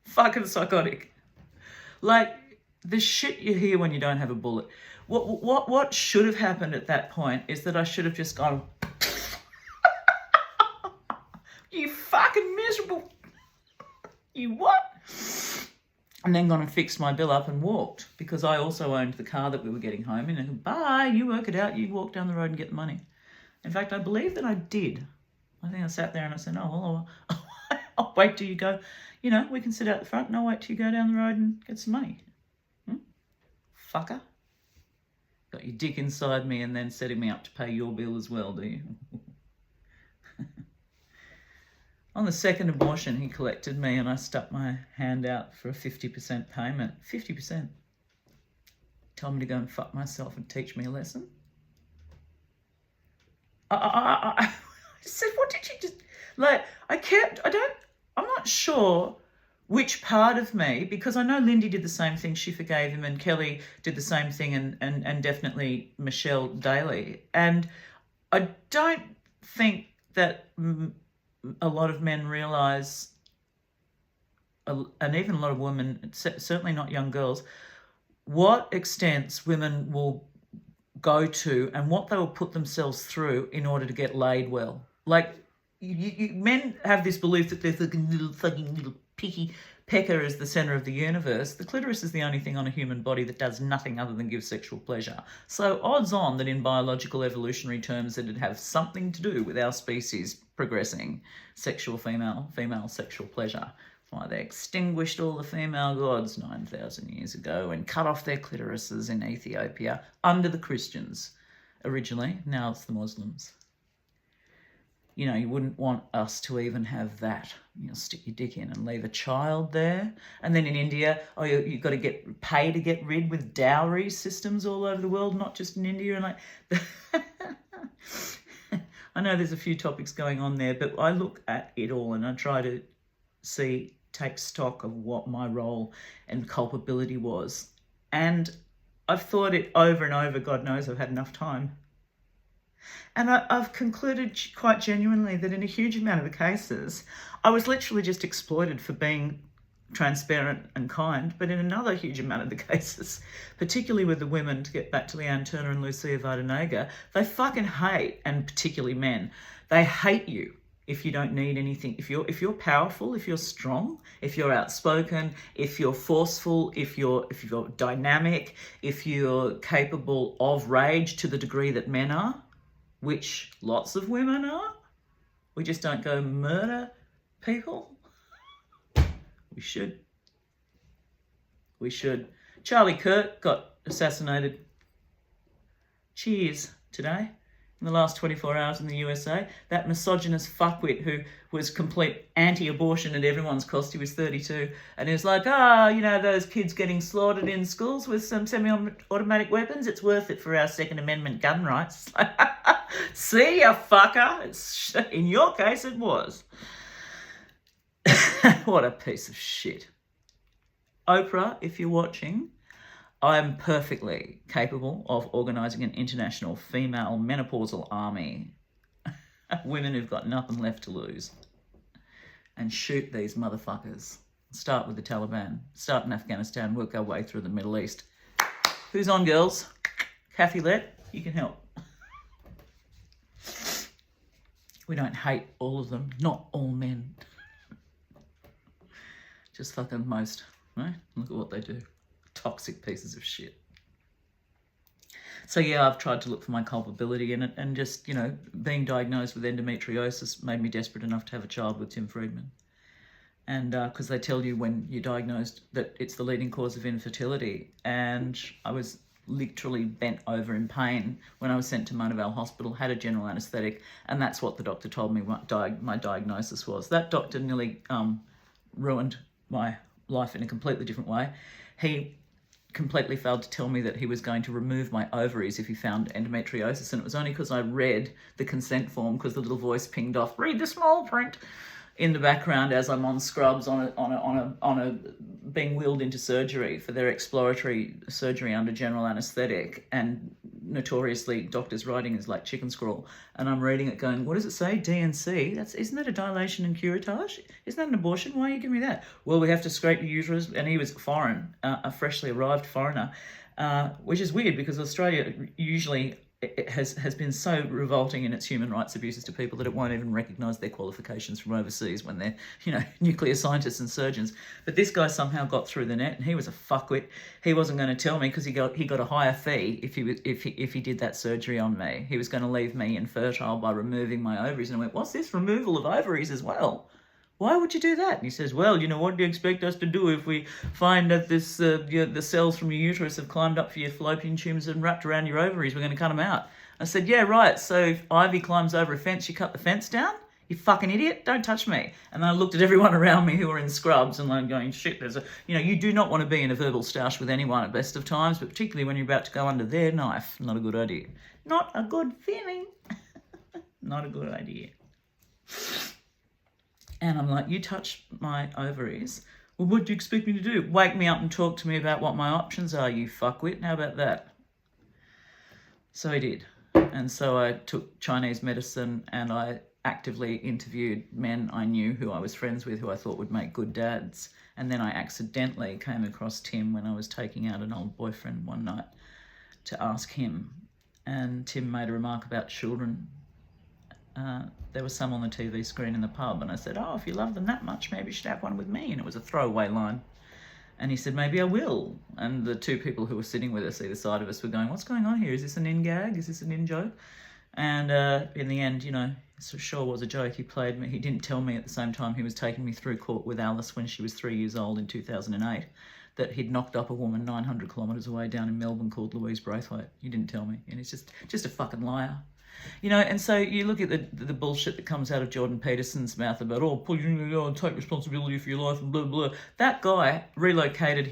Fucking psychotic. Like, the shit you hear when you don't have a bullet. What should have happened at that point is that I should have just gone, you fucking miserable, you what? And then gone and fixed my bill up and walked, because I also owned the car that we were getting home in. And bye, you work it out, you walk down the road and get the money. In fact, I believe that I did. I think I sat there and I said, oh, well, I'll wait till you go, we can sit out the front and I'll wait till you go down the road and get some money. Fucker. Got your dick inside me and then setting me up to pay your bill as well, do you? On the second abortion, he collected me and I stuck my hand out for a 50% payment. 50%. Told me to go and fuck myself and teach me a lesson. I said, what did you just... Like, I'm not sure which part of me, because I know Lindy did the same thing, she forgave him, and Kelly did the same thing, and definitely Michelle Daly. And I don't think that a lot of men realise, and even a lot of women, certainly not young girls, what extents women will go to and what they will put themselves through in order to get laid well. Like, men have this belief that they're fucking little picky pecker is the centre of the universe. The clitoris is the only thing on a human body that does nothing other than give sexual pleasure. So odds on that in biological evolutionary terms that it'd have something to do with our species progressing sexual female sexual pleasure. That's why they extinguished all the female gods 9,000 years ago and cut off their clitorises in Ethiopia under the Christians originally. Now it's the Muslims. You know, you wouldn't want us to even have that. You'll stick your dick in and leave a child there. And then in India, you've got to pay to get rid with dowry systems all over the world, not just in India. And I know there's a few topics going on there, but I look at it all and I try to take stock of what my role and culpability was. And I've thought it over and over. God knows I've had enough time. And I've concluded quite genuinely that in a huge amount of the cases, I was literally just exploited for being transparent and kind. But in another huge amount of the cases, particularly with the women, to get back to Leanne Turner and Lucia Vardanega, they fucking hate, and particularly men, they hate you if you don't need anything. If you're powerful, if you're strong, if you're outspoken, if you're forceful, if you're dynamic, if you're capable of rage to the degree that men are, which lots of women are. We just don't go murder people. We should. Charlie Kirk got assassinated. Cheers today. In the last 24 hours in the USA. That misogynist fuckwit who was complete anti-abortion at everyone's cost. He was 32. And he was like, those kids getting slaughtered in schools with some semi-automatic weapons, it's worth it for our Second Amendment gun rights. See ya, fucker. In your case, it was. What a piece of shit. Oprah, if you're watching, I'm perfectly capable of organising an international female menopausal army. Women who've got nothing left to lose. And shoot these motherfuckers. Start with the Taliban. Start in Afghanistan, work our way through the Middle East. Who's on, girls? Kathy Lett, you can help. We don't hate all of them. Not all men. Just fucking most, right? Look at what they do. Toxic pieces of shit. So yeah, I've tried to look for my culpability in it, and just, being diagnosed with endometriosis made me desperate enough to have a child with Tim Freedman. And because they tell you when you're diagnosed that it's the leading cause of infertility, and I was literally bent over in pain when I was sent to Monavale Hospital, had a general anaesthetic, and that's what the doctor told me my diagnosis was. That doctor nearly ruined my life in a completely different way. He completely failed to tell me that he was going to remove my ovaries if he found endometriosis, and it was only because I read the consent form, because the little voice pinged off, read the small print, in the background as I'm on scrubs on a being wheeled into surgery for their exploratory surgery under general anaesthetic, and notoriously doctors' writing is like chicken scrawl, and I'm reading it going, what does it say? DNC? Isn't that a dilation and curettage? Isn't that an abortion? Why are you giving me that? Well, we have to scrape your uterus, and he was foreign, a freshly arrived foreigner, which is weird because Australia usually it has been so revolting in its human rights abuses to people that it won't even recognise their qualifications from overseas when they're, nuclear scientists and surgeons. But this guy somehow got through the net, and he was a fuckwit. He wasn't going to tell me because he got a higher fee if he did that surgery on me. He was going to leave me infertile by removing my ovaries. And I went, what's this removal of ovaries as well? Why would you do that? And he says, well, what do you expect us to do if we find that the cells from your uterus have climbed up for your fallopian tubes and wrapped around your ovaries? We're going to cut them out. I said, yeah, right. So if Ivy climbs over a fence, you cut the fence down? You fucking idiot. Don't touch me. And then I looked at everyone around me who were in scrubs and I'm going, shit, you do not want to be in a verbal stoush with anyone at best of times, but particularly when you're about to go under their knife. Not a good idea. Not a good feeling. Not a good idea. And I'm like, you touched my ovaries. Well, what do you expect me to do? Wake me up and talk to me about what my options are, you fuckwit. How about that? So he did. And so I took Chinese medicine and I actively interviewed men I knew who I was friends with, who I thought would make good dads. And then I accidentally came across Tim when I was taking out an old boyfriend one night to ask him. And Tim made a remark about children. there was some on the TV screen in the pub, and I said, oh, if you love them that much, maybe you should have one with me. And it was a throwaway line. And he said, maybe I will. And the two people who were sitting with us either side of us were going, what's going on here? Is this an in-gag? Is this an in-joke? And in the end, you know, it sure was a joke. He played me. He didn't tell me at the same time he was taking me through court with Alice when she was 3 years old in 2008 that he'd knocked up a woman 900 kilometres away down in Melbourne called Louise Braithwaite. He didn't tell me. And he's just a fucking liar. You know, and so you look at the bullshit that comes out of Jordan Peterson's mouth about, take responsibility for your life and blah, blah. That guy relocated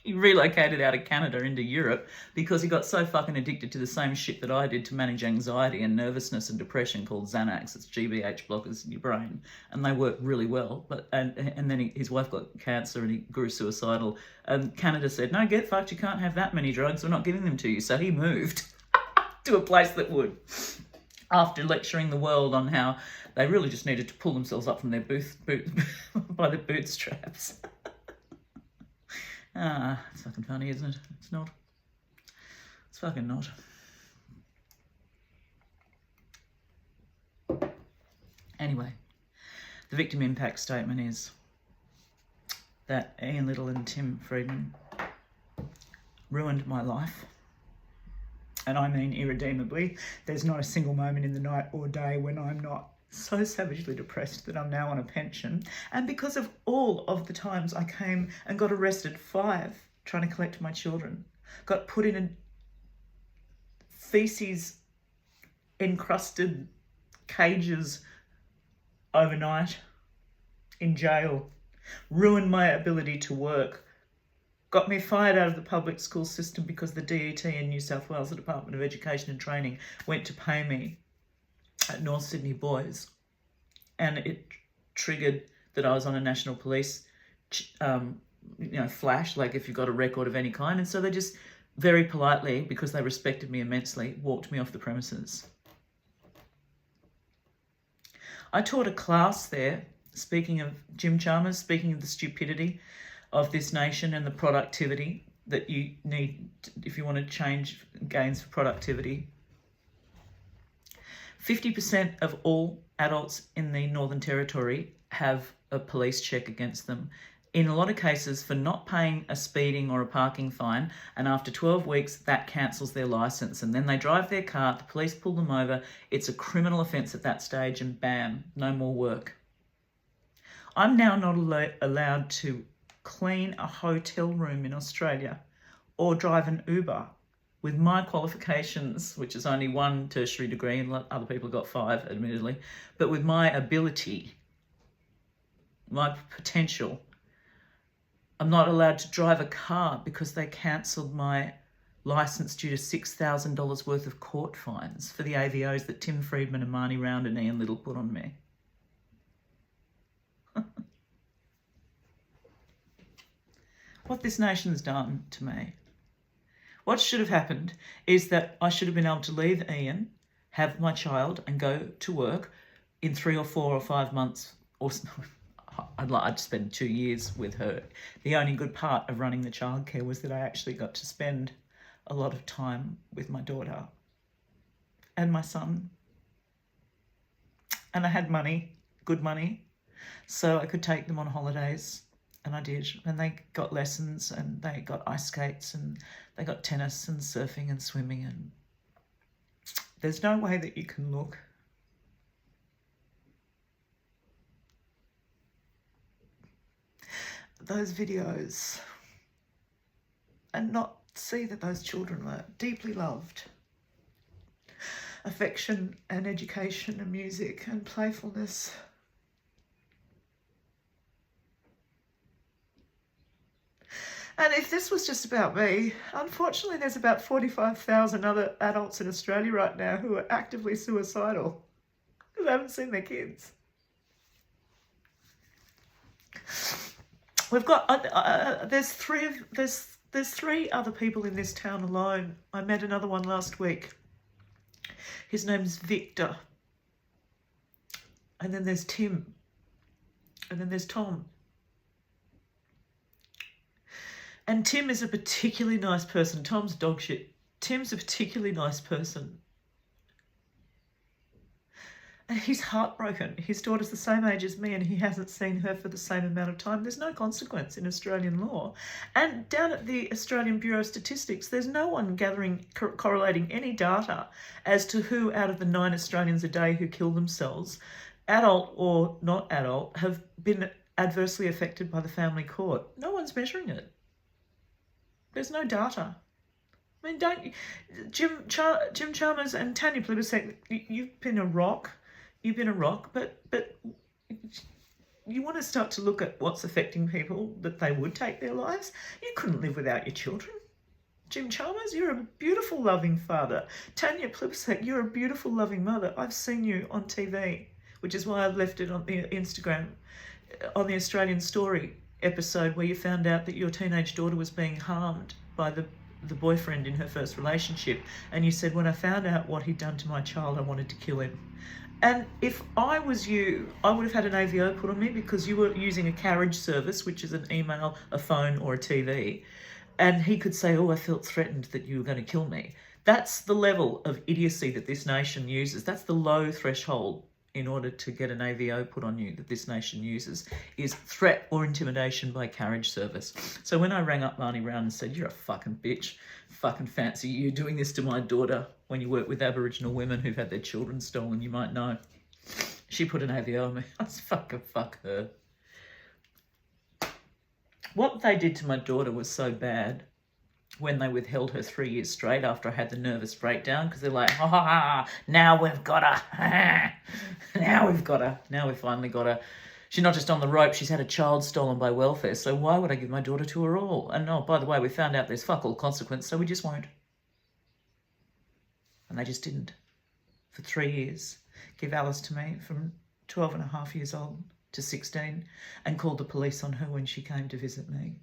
he relocated out of Canada into Europe because he got so fucking addicted to the same shit that I did to manage anxiety and nervousness and depression called Xanax. It's GBH blockers in your brain, and they work really well. But and then his wife got cancer and he grew suicidal. And Canada said, no, get fucked, you can't have that many drugs, we're not giving them to you. So he moved to a place that would, after lecturing the world on how they really just needed to pull themselves up from their by their bootstraps. It's fucking funny, isn't it? It's not. It's fucking not. Anyway, the victim impact statement is that Ian Little and Tim Freedman ruined my life. And I mean irredeemably. There's not a single moment in the night or day when I'm not so savagely depressed that I'm now on a pension. And because of all of the times I came and got arrested, 5, trying to collect my children, got put in a feces encrusted cages overnight in jail, ruined my ability to work, got me fired out of the public school system because the DET in New South Wales, the Department of Education and Training, went to pay me at North Sydney Boys. And it triggered that I was on a national police, flash, like if you've got a record of any kind. And so they just very politely, because they respected me immensely, walked me off the premises. I taught a class there, speaking of Jim Chalmers, speaking of the stupidity of this nation and the productivity that you need if you want to change gains for productivity. 50% of all adults in the Northern Territory have a police check against them. In a lot of cases for not paying a speeding or a parking fine, and after 12 weeks that cancels their licence, and then they drive their car, the police pull them over, it's a criminal offence at that stage, and bam, no more work. I'm now not allowed to clean a hotel room in Australia or drive an Uber with my qualifications, which is only 1 tertiary degree and other people got 5, admittedly, but with my ability, my potential, I'm not allowed to drive a car because they cancelled my licence due to $6,000 worth of court fines for the AVOs that Tim Freedman and Marnie Round and Ian Little put on me. What this nation's done to me. What should have happened is that I should have been able to leave Ian, have my child and go to work in 3 or 4 or 5 months. Or I'd spend 2 years with her. The only good part of running the childcare was that I actually got to spend a lot of time with my daughter and my son. And I had money, good money, so I could take them on holidays. And I did. And they got lessons and they got ice skates and they got tennis and surfing and swimming. And there's no way that you can look at those videos and not see that those children were deeply loved. Affection and education and music and playfulness. And if this was just about me, unfortunately there's about 45,000 other adults in Australia right now who are actively suicidal because they haven't seen their kids. We've got, there's 3 other people in this town alone. I met another one last week. His name's Victor. And then there's Tim. And then there's Tom. And Tim is a particularly nice person. Tom's dog shit. Tim's a particularly nice person. He's heartbroken. His daughter's the same age as me and he hasn't seen her for the same amount of time. There's no consequence in Australian law. And down at the Australian Bureau of Statistics, there's no one correlating any data as to who out of the 9 Australians a day who kill themselves, adult or not adult, have been adversely affected by the family court. No one's measuring it. There's no data. I mean, Jim Chalmers and Tanya Plibersek, you've been a rock. You've been a rock, but you want to start to look at what's affecting people, that they would take their lives. You couldn't live without your children. Jim Chalmers, you're a beautiful, loving father. Tanya Plibersek, you're a beautiful, loving mother. I've seen you on TV, which is why I've left it on the Instagram, on the Australian Story episode where you found out that your teenage daughter was being harmed by the boyfriend in her first relationship. And you said, when I found out what he'd done to my child, I wanted to kill him. And if I was you, I would have had an AVO put on me because you were using a carriage service, which is an email, a phone or a TV. And he could say, oh, I felt threatened that you were going to kill me. That's the level of idiocy that this nation uses. That's the low threshold in order to get an AVO put on you that this nation uses, is threat or intimidation by carriage service. So when I rang up Marnie Round and said, you're a fucking bitch, fucking fancy you doing this to my daughter when you work with Aboriginal women who've had their children stolen, you might know. She put an AVO on me. I was fucking fuck her. What they did to my daughter was so bad when they withheld her 3 years straight after I had the nervous breakdown, because they're like, ha ha ha, now we've got her. Now we've got her. Now we've finally got her. She's not just on the rope, she's had a child stolen by welfare, so why would I give my daughter to her all? And oh, by the way, we found out there's fuck all consequence, so we just won't. And they just didn't. For 3 years. Give Alice to me from 12 and a half years old to 16, and called the police on her when she came to visit me.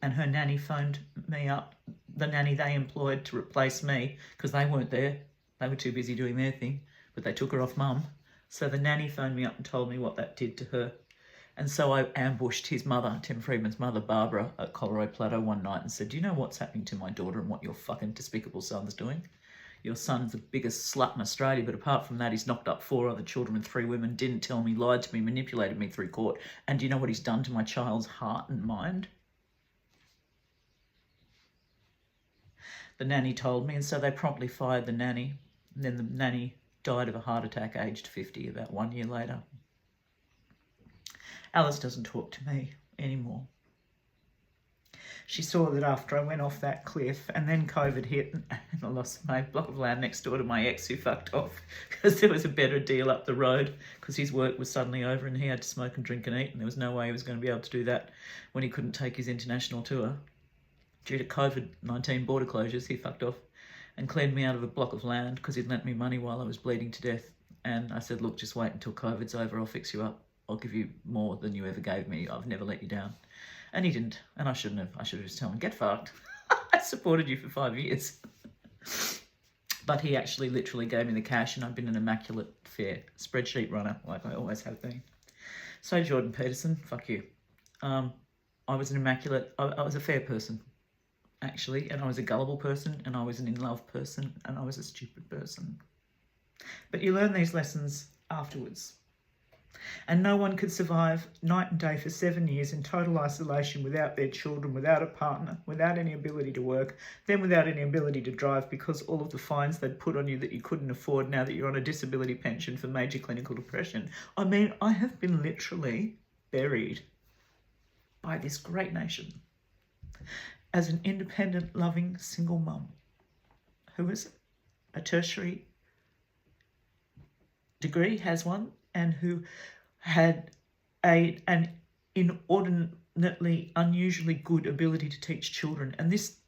And her nanny phoned me up, the nanny they employed to replace me, because they weren't there. They were too busy doing their thing, but they took her off mum. So the nanny phoned me up and told me what that did to her. And so I ambushed his mother, Tim Freedman's mother, Barbara, at Colorado Plateau one night and said, do you know what's happening to my daughter and what your fucking despicable son's doing? Your son's the biggest slut in Australia, but apart from that, he's knocked up 4 other children with 3 women, didn't tell me, lied to me, manipulated me through court. And do you know what he's done to my child's heart and mind? The nanny told me, and so they promptly fired the nanny. And then the nanny died of a heart attack aged 50 about 1 year later. Alice doesn't talk to me anymore. She saw that after I went off that cliff and then COVID hit and I lost my block of land next door to my ex who fucked off because there was a better deal up the road because his work was suddenly over and he had to smoke and drink and eat, and there was no way he was going to be able to do that when he couldn't take his international tour. Due to COVID-19 border closures, he fucked off and cleared me out of a block of land because he'd lent me money while I was bleeding to death. And I said, look, just wait until COVID's over. I'll fix you up. I'll give you more than you ever gave me. I've never let you down. And he didn't. And I shouldn't have. I should have just told him, get fucked. I supported you for 5 years. But he actually literally gave me the cash, and I've been an immaculate fair spreadsheet runner like I always have been. So Jordan Peterson, fuck you. I was an immaculate, I was a fair person, actually, and I was a gullible person, and I was an in-love person, and I was a stupid person. But you learn these lessons afterwards. And no one could survive night and day for 7 years in total isolation without their children, without a partner, without any ability to work, then without any ability to drive because all of the fines they'd put on you that you couldn't afford now that you're on a disability pension for major clinical depression. I mean, I have been literally buried by this great nation as an independent, loving, single mum who has a tertiary degree, has one, and who had an inordinately, unusually good ability to teach children. And this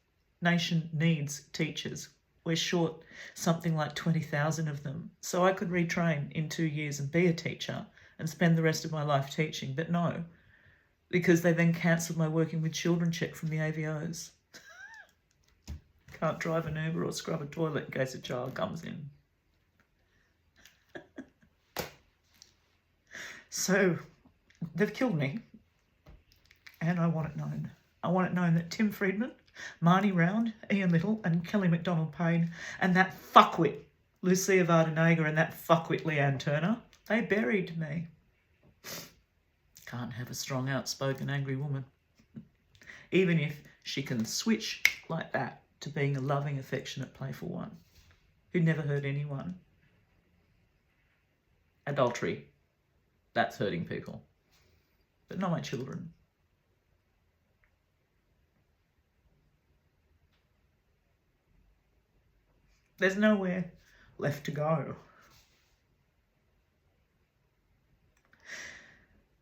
nation needs teachers. We're short something like 20,000 of them. So I could retrain in 2 years and be a teacher and spend the rest of my life teaching. But no, because they then cancelled my working with children check from the AVOs. Can't drive an Uber or scrub a toilet in case a child comes in. So they've killed me, and I want it known. I want it known that Tim Freedman, Marnie Round, Ian Little and Kelly McDonald Payne and that fuckwit Lucia Vardanega and that fuckwit Leanne Turner, they buried me. Can't have a strong, outspoken, angry woman. Even if she can switch like that to being a loving, affectionate, playful one who never hurt anyone. Adultery, that's hurting people, but not my children. There's nowhere left to go.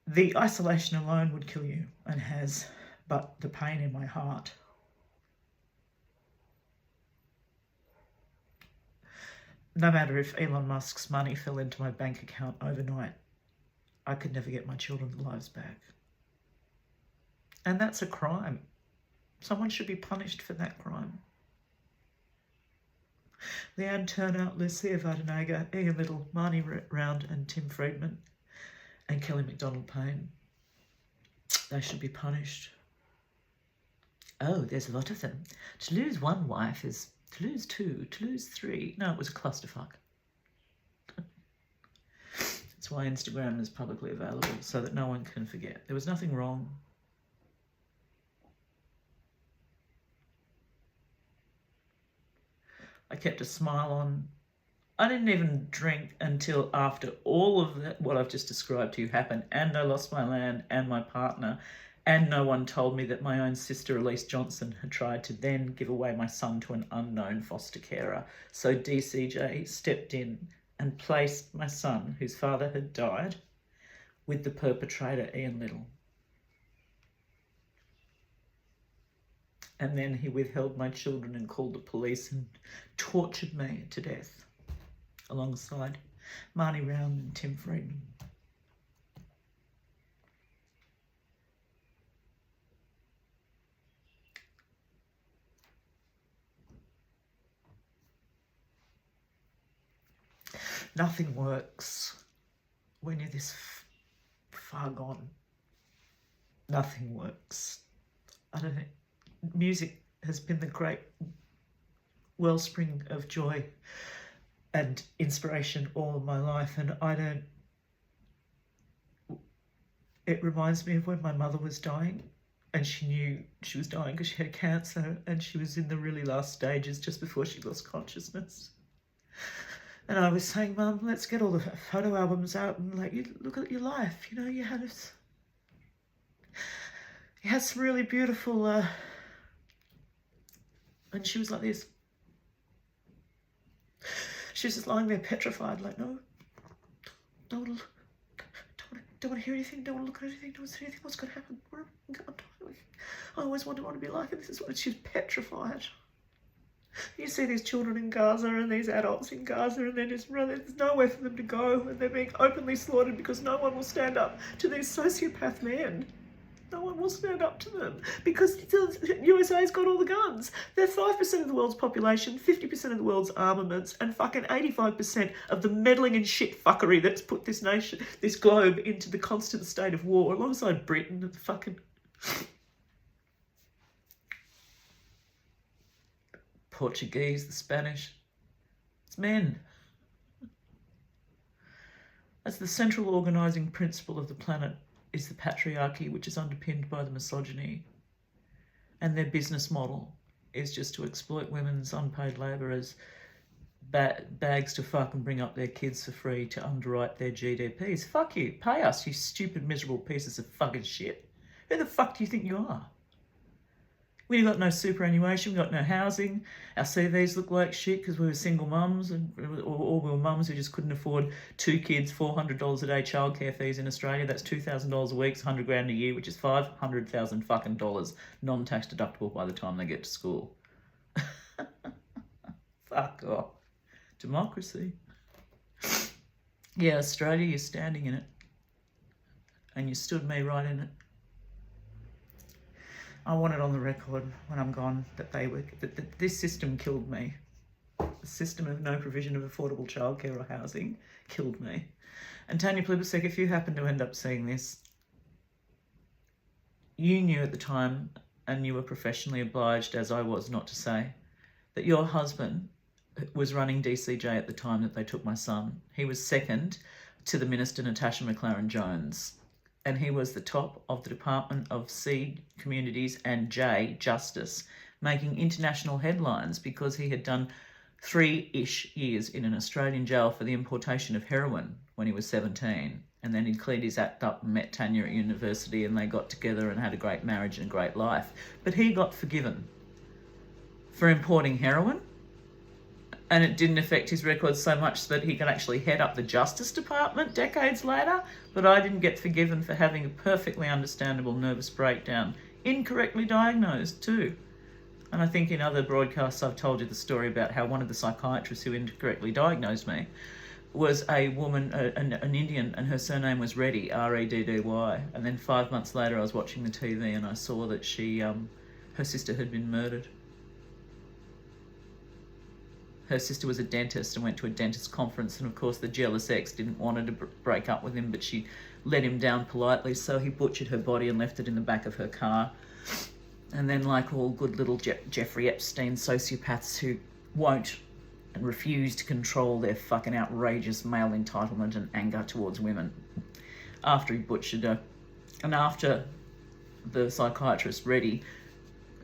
The isolation alone would kill you, and has, but the pain in my heart. No matter if Elon Musk's money fell into my bank account overnight, I could never get my children's lives back. And that's a crime. Someone should be punished for that crime. Leanne Turner, Lucia Vardanega, Ian Little, Marnie Round and Tim Freedman and Kelly McDonald Payne. They should be punished. Oh, there's a lot of them. To lose one wife is to lose two, to lose three. No, it was a clusterfuck. That's why Instagram is publicly available, so that no one can forget. There was nothing wrong. I kept a smile on. I didn't even drink until after all of that, what I've just described to you happened, and I lost my land and my partner, and no one told me that my own sister, Elise Johnson, had tried to then give away my son to an unknown foster carer. So DCJ stepped in and placed my son, whose father had died, with the perpetrator, Ian Little. And then he withheld my children and called the police and tortured me to death, alongside Marnie Round and Tim Freedman. Nothing works when you're this far gone. Nothing works. I don't know. Music has been the great wellspring of joy and inspiration all of my life, and it reminds me of when my mother was dying, and she knew she was dying because she had cancer, and she was in the really last stages just before she lost consciousness. And I was saying, Mum, let's get all the photo albums out and you look at your life. You know, you had some really beautiful. And she was like this. She was just lying there petrified, like, no, don't want to hear anything, don't want to look at anything, don't want to see anything, what's going to happen? I always wanted to be like it, this is what she's petrified. You see these children in Gaza and these adults in Gaza, and there's nowhere for them to go, and they're being openly slaughtered because no one will stand up to these sociopath men. No one will stand up to them because the USA's got all the guns. They're 5% of the world's population, 50% of the world's armaments, and fucking 85% of the meddling and shit fuckery that's put this nation, this globe, into the constant state of war, alongside Britain and fucking Portuguese, the Spanish. It's men. That's the central organising principle of the planet, is the patriarchy, which is underpinned by the misogyny. And their business model is just to exploit women's unpaid labour as bags to fuck and bring up their kids for free to underwrite their GDPs. Fuck you. Pay us, you stupid, miserable pieces of fucking shit. Who the fuck do you think you are? We've got no superannuation, we've got no housing. Our CVs look like shit because we were single mums, or we were mums who just couldn't afford 2 kids, $400 a day childcare fees in Australia. That's $2,000 a week, $100,000 a year, which is $500,000 fucking dollars, non-tax deductible by the time they get to school. Fuck off. Democracy. Yeah, Australia, you're standing in it. And you stood me right in it. I want it on the record when I'm gone that this system killed me. The system of no provision of affordable childcare or housing killed me. And Tanya Plibersek, if you happen to end up seeing this, you knew at the time, and you were professionally obliged, as I was not to say, that your husband was running DCJ at the time that they took my son. He was second to the Minister Natasha McLaren Jones, and he was the top of the Department of C, Communities, and J, Justice, making international headlines because he had done 3-ish years in an Australian jail for the importation of heroin when he was 17. And then he'd cleaned his act up and met Tanya at university, and they got together and had a great marriage and a great life. But he got forgiven for importing heroin, and it didn't affect his record so much that he could actually head up the Justice Department decades later. But I didn't get forgiven for having a perfectly understandable nervous breakdown, incorrectly diagnosed too. And I think in other broadcasts I've told you the story about how one of the psychiatrists who incorrectly diagnosed me was a woman, an Indian, and her surname was Reddy, R-E-D-D-Y. And then 5 months later I was watching the TV and I saw that her sister had been murdered. Her sister was a dentist and went to a dentist conference, and of course the jealous ex didn't want her to break up with him, but she let him down politely, so he butchered her body and left it in the back of her car. And then, like all good little Jeffrey Epstein sociopaths who won't and refuse to control their fucking outrageous male entitlement and anger towards women, after he butchered her, and after the psychiatrist Reddy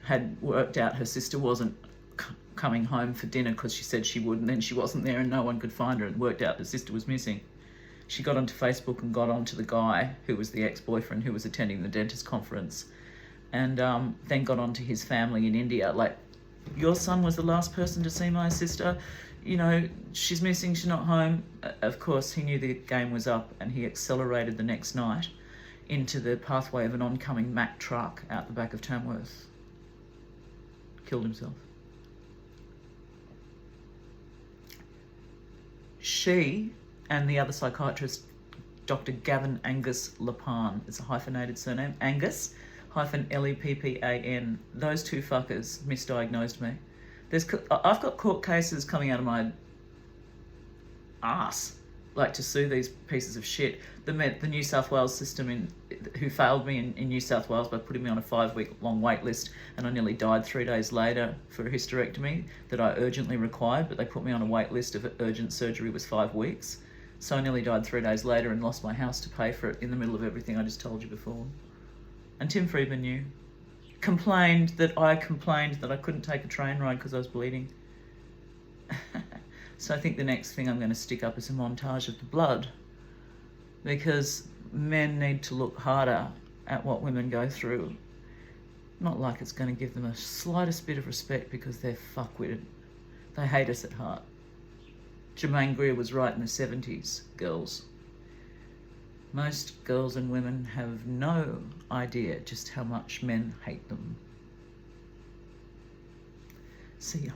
had worked out her sister wasn't coming home for dinner because she said she would, and then she wasn't there and no one could find her, and worked out the sister was missing, she got onto Facebook and got onto the guy who was the ex-boyfriend who was attending the dentist conference, and then got onto his family in India, like, your son was the last person to see my sister, you know, she's missing, she's not home. Of course he knew the game was up, and he accelerated the next night into the pathway of an oncoming Mack truck out the back of Tamworth. Killed himself. She and the other psychiatrist, Dr. Gavin Angus Leppan, it's a hyphenated surname, Angus Leppan, those two fuckers misdiagnosed me. I've got court cases coming out of my ass, like, to sue these pieces of shit. The New South Wales system who failed me in New South Wales by putting me on a 5-week-long wait list, and I nearly died 3 days later for a hysterectomy that I urgently required, but they put me on a wait list of urgent surgery was 5 weeks. So I nearly died 3 days later and lost my house to pay for it in the middle of everything I just told you before. And Tim Freedman knew. Complained that I couldn't take a train ride because I was bleeding. So I think the next thing I'm going to stick up is a montage of the blood, because men need to look harder at what women go through. Not like it's going to give them a slightest bit of respect because they're fuckwitted. They hate us at heart. Germaine Greer was right in the 70s, girls. Most girls and women have no idea just how much men hate them. See ya.